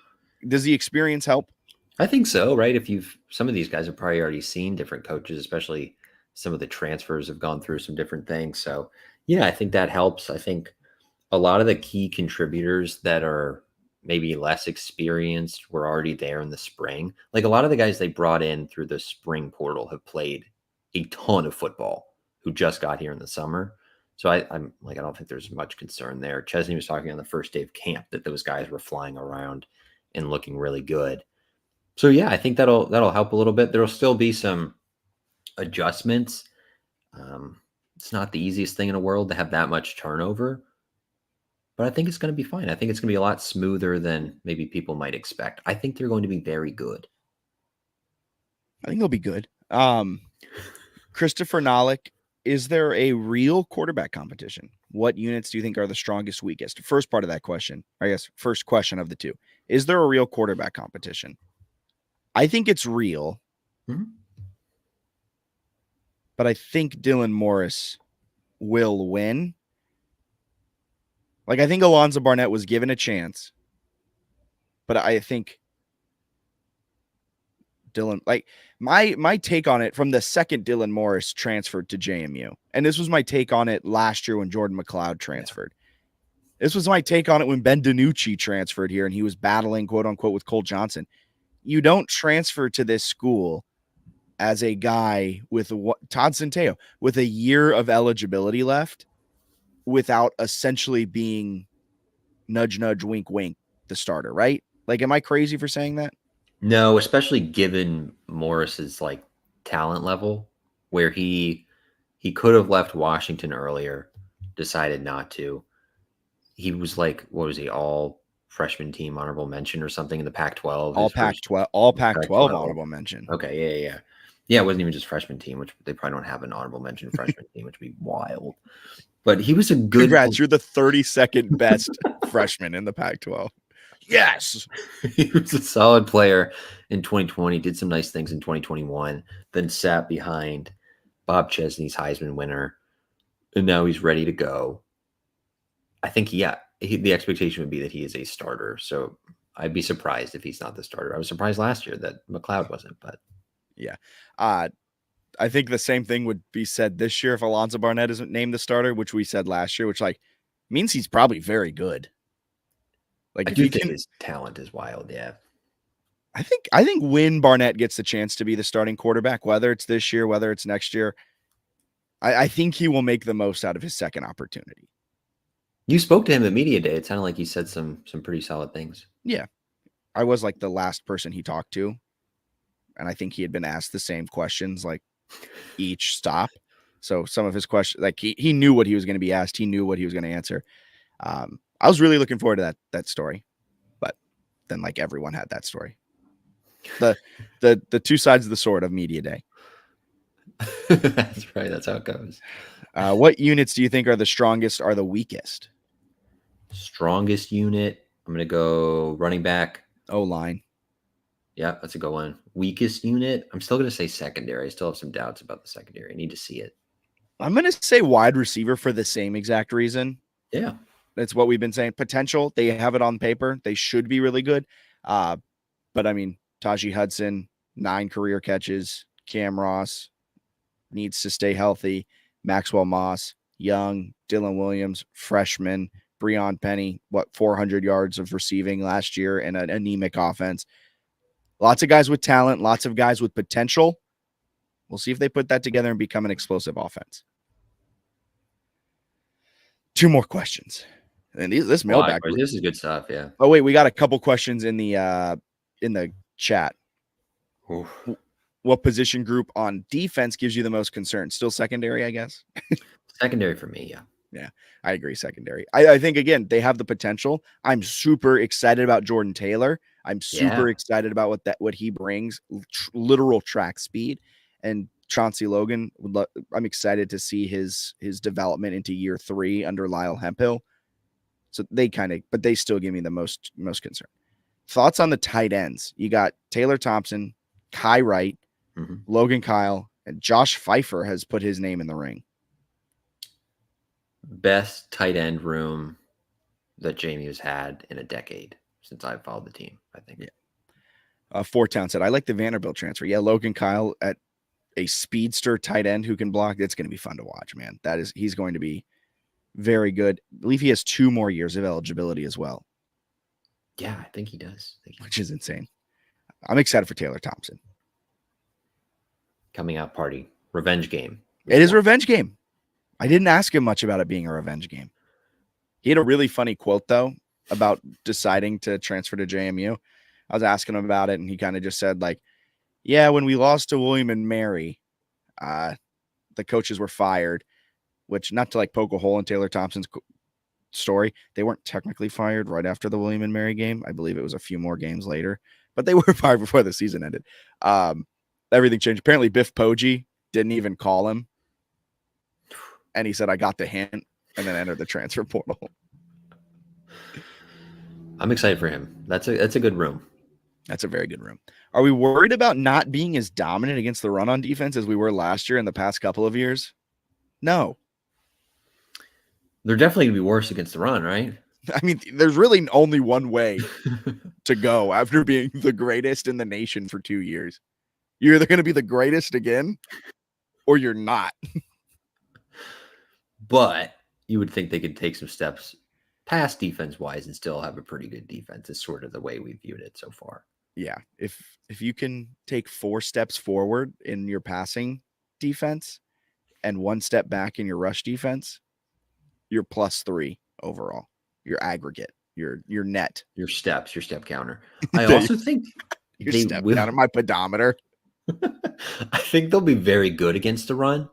Does the experience help? I think so, right? Some of these guys have probably already seen different coaches, especially some of the transfers have gone through some different things. So yeah, I think that helps. I think a lot of the key contributors that are maybe less experienced were already there in the spring. Like a lot of the guys they brought in through the spring portal have played a ton of football who just got here in the summer. So I'm like, I don't think there's much concern there. Chesney was talking on the first day of camp that those guys were flying around and looking really good. So yeah, I think that'll help a little bit. There'll still be some adjustments. It's not the easiest thing in the world to have that much turnover, but I think it's going to be fine. I think it's going to be a lot smoother than maybe people might expect. I think they're going to be very good. I think he'll be good. Christopher Nollick, is there a real quarterback competition? What units do you think are the strongest, weakest? First part of that question, I guess, first question of the two. Is there a real quarterback competition? I think it's real, but I think Dylan Morris will win. Like, I think Alonzo Barnett was given a chance, but I think Dylan, like my take on it from the second Dylan Morris transferred to JMU, and this was my take on it last year when Jordan McLeod transferred. This was my take on it when Ben DiNucci transferred here and he was battling, quote unquote, with Cole Johnson. You don't transfer to this school as a guy with Todd Centeio with a year of eligibility left without essentially being nudge, nudge, wink, wink, the starter, right? Like, am I crazy for saying that? No, especially given Morris's like talent level, where he could have left Washington earlier, decided not to. He was like, what was he, all freshman team honorable mention or something in the Pac-12? All Pac-12 honorable mention. Okay, yeah. Yeah, it wasn't even just freshman team, which they probably don't have an honorable mention freshman team, which would be wild. But he was a good. Congrats, you're the 32nd best freshman in the Pac-12. Yes. He was a solid player in 2020, did some nice things in 2021, then sat behind Bob Chesney's Heisman winner, and now he's ready to go. I think, the expectation would be that he is a starter. So I'd be surprised if he's not the starter. I was surprised last year that McLeod wasn't, but yeah. I think the same thing would be said this year if Alonzo Barnett isn't named the starter, which we said last year, which like means he's probably very good. Like, I do think his talent is wild. Yeah. I think when Barnett gets the chance to be the starting quarterback, whether it's this year, whether it's next year, I think he will make the most out of his second opportunity. You spoke to him at Media Day. It sounded like he said some pretty solid things. Yeah. I was like the last person he talked to. And I think he had been asked the same questions like each stop. So some of his questions, like he knew what he was going to be asked. He knew what he was going to answer. I was really looking forward to that story, but then like everyone had that story. The two sides of the sword of Media Day. That's right. That's how it goes. What units do you think are the strongest, are the weakest? Strongest unit. I'm going to go running back. O-line. Yeah, that's a good one. Weakest unit. I'm still going to say secondary. I still have some doubts about the secondary. I need to see it. I'm going to say wide receiver for the same exact reason. Yeah. That's what we've been saying. Potential. They have it on paper. They should be really good. But I mean, Tajee Hudson, 9 career catches. Cam Ross needs to stay healthy. Maxwell Moss, young. Dylan Williams, freshman. Breon Penny, 400 yards of receiving last year and an anemic offense. Lots of guys with talent, lots of guys with potential. We'll see if they put that together and become an explosive offense. 2 more questions. And this mailbag. This is good stuff, yeah. Oh, wait, we got a couple questions in the chat. Oof. What position group on defense gives you the most concern? Still secondary, I guess. Secondary for me, yeah. Yeah, I agree. Secondary. I think, again, they have the potential. I'm super excited about Jordan Taylor. I'm super excited about what he brings, literal track speed. And Chauncey Logan, I'm excited to see his development into year 3 under Lyle Hemphill. So but they still give me the most concern. Thoughts on the tight ends? You got Taylor Thompson, Kai Wright, Logan Kyle, and Josh Pfeiffer has put his name in the ring. Best tight end room that JMU has had in a decade since I've followed the team, I think. Yeah. Fort Town said, I like the Vanderbilt transfer. Yeah, Logan Kyle at a speedster tight end who can block. It's going to be fun to watch, man. He's going to be very good. I believe he has 2 more years of eligibility as well. Yeah, I think he does. Which is insane. I'm excited for Taylor Thompson. Coming out party. Revenge game. It is a revenge game. I didn't ask him much about it being a revenge game. He had a really funny quote, though, about deciding to transfer to JMU. I was asking him about it, and he kind of just said, like, yeah, when we lost to William and Mary, the coaches were fired, which, not to like poke a hole in Taylor Thompson's story, they weren't technically fired right after the William and Mary game. I believe it was a few more games later, but they were fired before the season ended. everything changed. Apparently Biff Poggi didn't even call him. And he said, I got the hint, and then entered the transfer portal. I'm excited for him. That's a good room. That's a very good room. Are we worried about not being as dominant against the run on defense as we were last year and the past couple of years? No. They're definitely going to be worse against the run, right? I mean, there's really only one way to go after being the greatest in the nation for 2 years. You're either going to be the greatest again or you're not. But you would think they could take some steps past defense-wise and still have a pretty good defense is sort of the way we viewed it so far. Yeah. If you can take 4 steps forward in your passing defense and 1 step back in your rush defense, you're +3 overall. Your aggregate, your net, your step counter. I also think your step counter, my pedometer. I think they'll be very good against the run.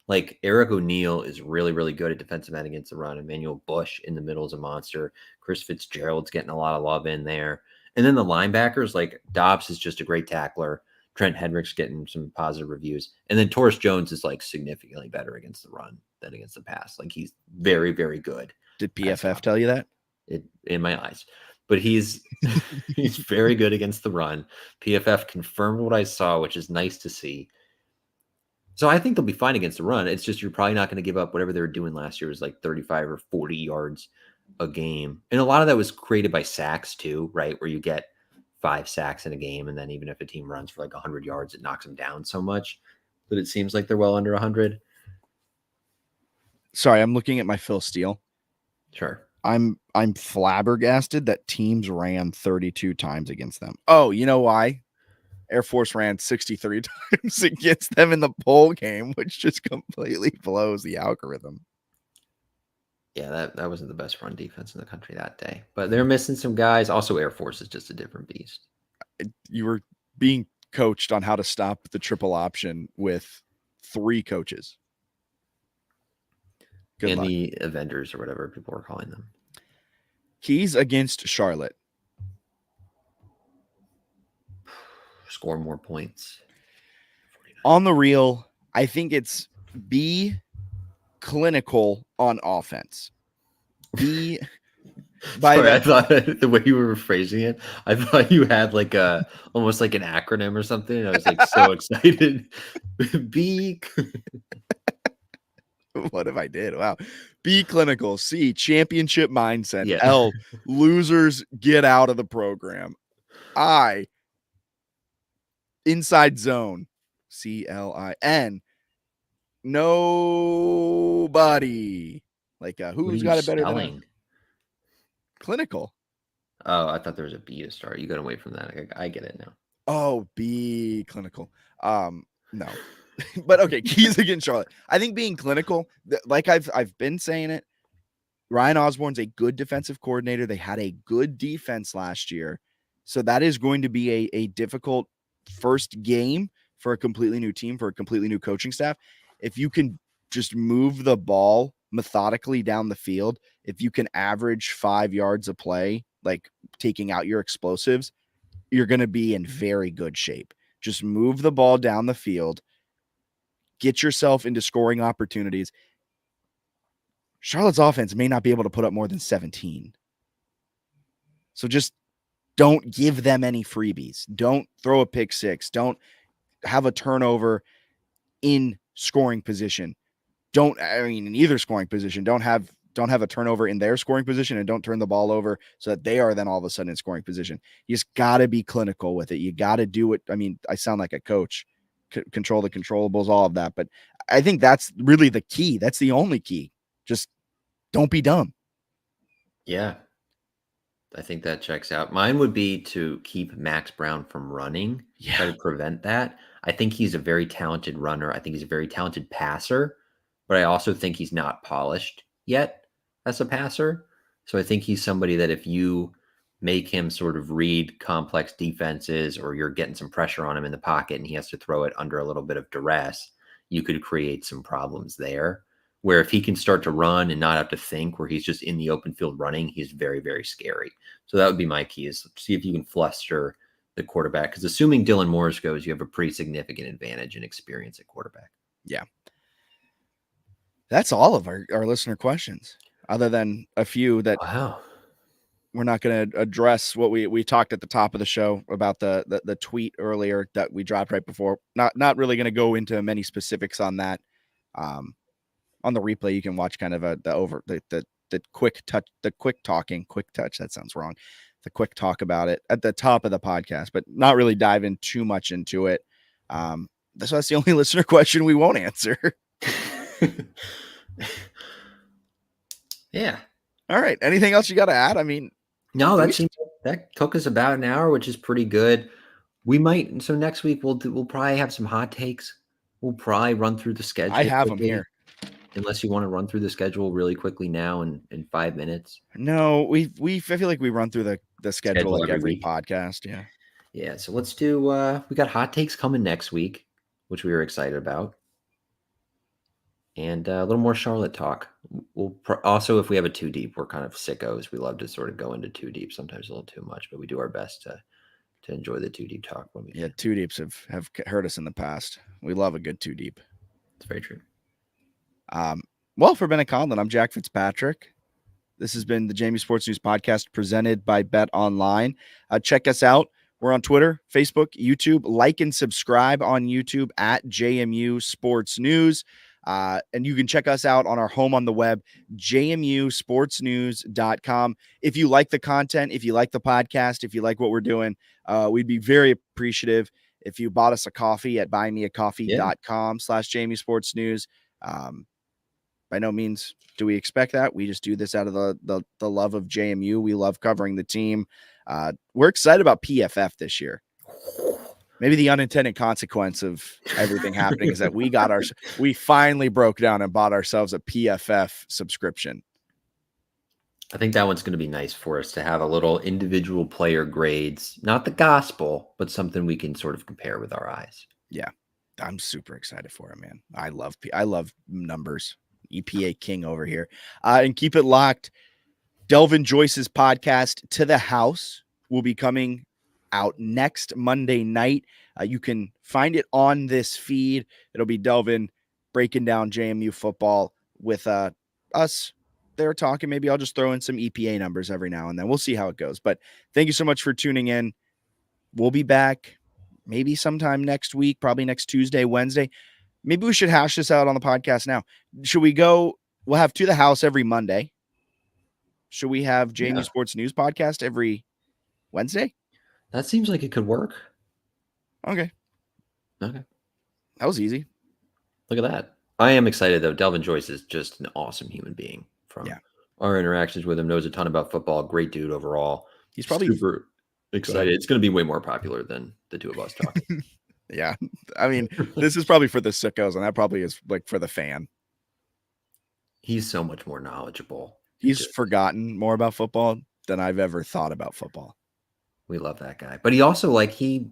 Like Eric O'Neal is really, really good at defensive end against the run. Emmanuel Bush in the middle is a monster. Chris Fitzgerald's getting a lot of love in there. And then the linebackers, like Dobbs is just a great tackler. Trent Hedrick's getting some positive reviews. And then Torres Jones is like significantly better against the run than against the pass. Like he's very, very good. Did PFF tell you that? In my eyes. But he's very good against the run. PFF confirmed what I saw, which is nice to see. So I think they'll be fine against the run. It's just you're probably not going to give up whatever they were doing last year was like 35 or 40 yards a game. And a lot of that was created by sacks too, right? Where you get 5 sacks in a game. And then even if a team runs for like 100 yards, it knocks them down so much that it seems like they're well under 100. Sorry, I'm looking at my Phil Steele. Sure. I'm flabbergasted that teams ran 32 times against them. Oh, you know why? Air Force ran 63 times against them in the bowl game, which just completely blows the algorithm. Yeah, that wasn't the best run defense in the country that day. But they're missing some guys. Also, Air Force is just a different beast. You were being coached on how to stop the triple option with 3 coaches. Good and luck. The Avengers or whatever people were calling them. Keys against Charlotte. Score more points. 49. On the real, I think it's be clinical on offense. Be by Sorry, I thought the way you were phrasing it, I thought you had like a almost like an acronym or something. I was like so excited. Be what if I did? Wow. B, clinical. C, championship mindset. Yeah. L, losers get out of the program. I, inside zone. CLIN. Nobody. Like who's got it better than clinical? Oh, I thought there was a B to start. You got away from that. I get it now. Oh, B, clinical. No. But okay, keys against Charlotte. I think being clinical, like I've been saying it, Ryan Osborne's a good defensive coordinator. They had a good defense last year. So that is going to be a difficult first game for a completely new team, for a completely new coaching staff. If you can just move the ball methodically down the field, if you can average 5 yards a play, like taking out your explosives, you're going to be in very good shape. Just move the ball down the field. Get yourself into scoring opportunities. Charlotte's offense may not be able to put up more than 17. So just don't give them any freebies. Don't throw a pick six. Don't have a turnover in scoring position. In either scoring position, don't have a turnover in their scoring position, and don't turn the ball over so that they are then all of a sudden in scoring position. You just got to be clinical with it. You got to do it. I mean, I sound like a coach. Control the controllables, all of that. But I think that's really the key. That's the only key. Just don't be dumb. Yeah. I think that checks out. Mine would be to keep Max Brown from running, try to prevent that. I think he's a very talented runner. I think he's a very talented passer, but I also think he's not polished yet as a passer. So I think he's somebody that if you make him sort of read complex defenses, or you're getting some pressure on him in the pocket and he has to throw it under a little bit of duress, you could create some problems there. Where if he can start to run and not have to think, where he's just in the open field running, he's very, very scary. So that would be my key, is see if you can fluster the quarterback, because assuming Dylan Morris goes, you have a pretty significant advantage in experience at quarterback. Yeah. That's all of our listener questions, other than a few that Wow. we're not going to address. What we talked at the top of the show about the tweet earlier that we dropped right before. Not really going to go into many specifics on that. On the replay, you can watch kind of the quick touch, the quick touch. That sounds wrong. The quick talk about it at the top of the podcast, but not really dive in too much into it. So that's the only listener question we won't answer. Yeah. All right. Anything else you got to add? I mean, no, that took us about an hour, which is pretty good. We might. So next week we'll probably have some hot takes. We'll probably run through the schedule. I have them quickly, here. unless you want to run through the schedule really quickly now in 5 minutes. No, I feel like we run through the schedule like every week. podcast. Yeah. Yeah. So let's do. We got hot takes coming next week, which we were excited about. And a little more Charlotte talk. We'll also, if we have a 2 deep, we're kind of sickos. We love to sort of go into 2 deep, sometimes a little too much, but we do our best to enjoy the 2 deep talk when we can. 2 deeps have hurt us in the past. We love a good 2 deep. It's very true. Well, for Bennett Conlon, I'm Jack Fitzpatrick. This has been the JMU Sports News Podcast presented by Bet Online. Check us out. We're on Twitter, Facebook, YouTube. Like and subscribe on YouTube at JMU Sports News. And you can check us out on our home on the web, jmusportsnews.com. If you like the content, if you like the podcast, if you like what we're doing, we'd be very appreciative if you bought us a coffee at buymeacoffee.com/JMU Sports News. By no means do we expect that. We just do this out of the love of JMU. We love covering the team. We're excited about PFF this year. Maybe the unintended consequence of everything happening is that we finally broke down and bought ourselves a PFF subscription. I think that one's going to be nice for us to have a little individual player grades, not the gospel, but something we can sort of compare with our eyes. Yeah, I'm super excited for it, man. I love numbers. EPA king over here. And keep it locked. Delvin Joyce's podcast, To the House, will be coming out next Monday night. You can find it on this feed. It'll be Delvin breaking down JMU football with us there talking. Maybe I'll just throw in some EPA numbers every now and then. We'll see how it goes. But thank you so much for tuning in. We'll be back maybe sometime next week, probably next Tuesday, Wednesday. Maybe we should hash this out on the podcast now. Should we go? We'll have To the House every Monday. Should we have JMU Sports News Podcast every Wednesday? That seems like it could work. Okay. That was easy. Look at that. I am excited, though. Delvin Joyce is just an awesome human being. From our interactions with him, knows a ton about football. Great dude overall. He's probably super excited. It's going to be way more popular than the two of us talking. Yeah. I mean, this is probably for the sickos, and that probably is like for the fan. He's so much more knowledgeable. He's forgotten more about football than I've ever thought about football. We love that guy. But he also, he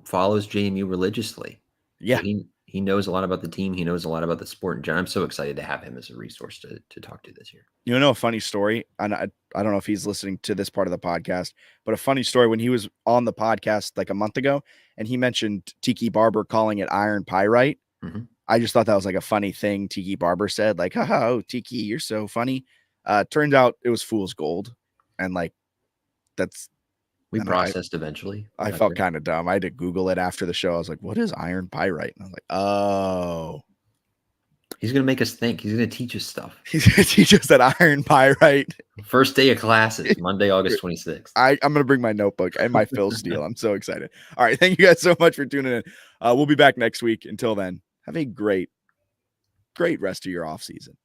follows JMU religiously. Yeah. So he knows a lot about the team. He knows a lot about the sport in general. I'm so excited to have him as a resource to talk to this year. You know a funny story? And I don't know if he's listening to this part of the podcast, but a funny story when he was on the podcast like a month ago, and he mentioned Tiki Barber calling it iron pyrite. Mm-hmm. I just thought that was like a funny thing Tiki Barber said, like, haha, oh, Tiki, you're so funny. Turns out it was fool's gold. And we processed eventually. I felt kind of dumb. I had to Google it after the show. I was like, what is iron pyrite? And I was like, oh. He's going to make us think. He's going to teach us stuff. He's going to teach us that iron pyrite. First day of classes, Monday, August 26th. I'm going to bring my notebook and my Phil Steele. I'm so excited. All right. Thank you guys so much for tuning in. We'll be back next week. Until then, have a great rest of your off season.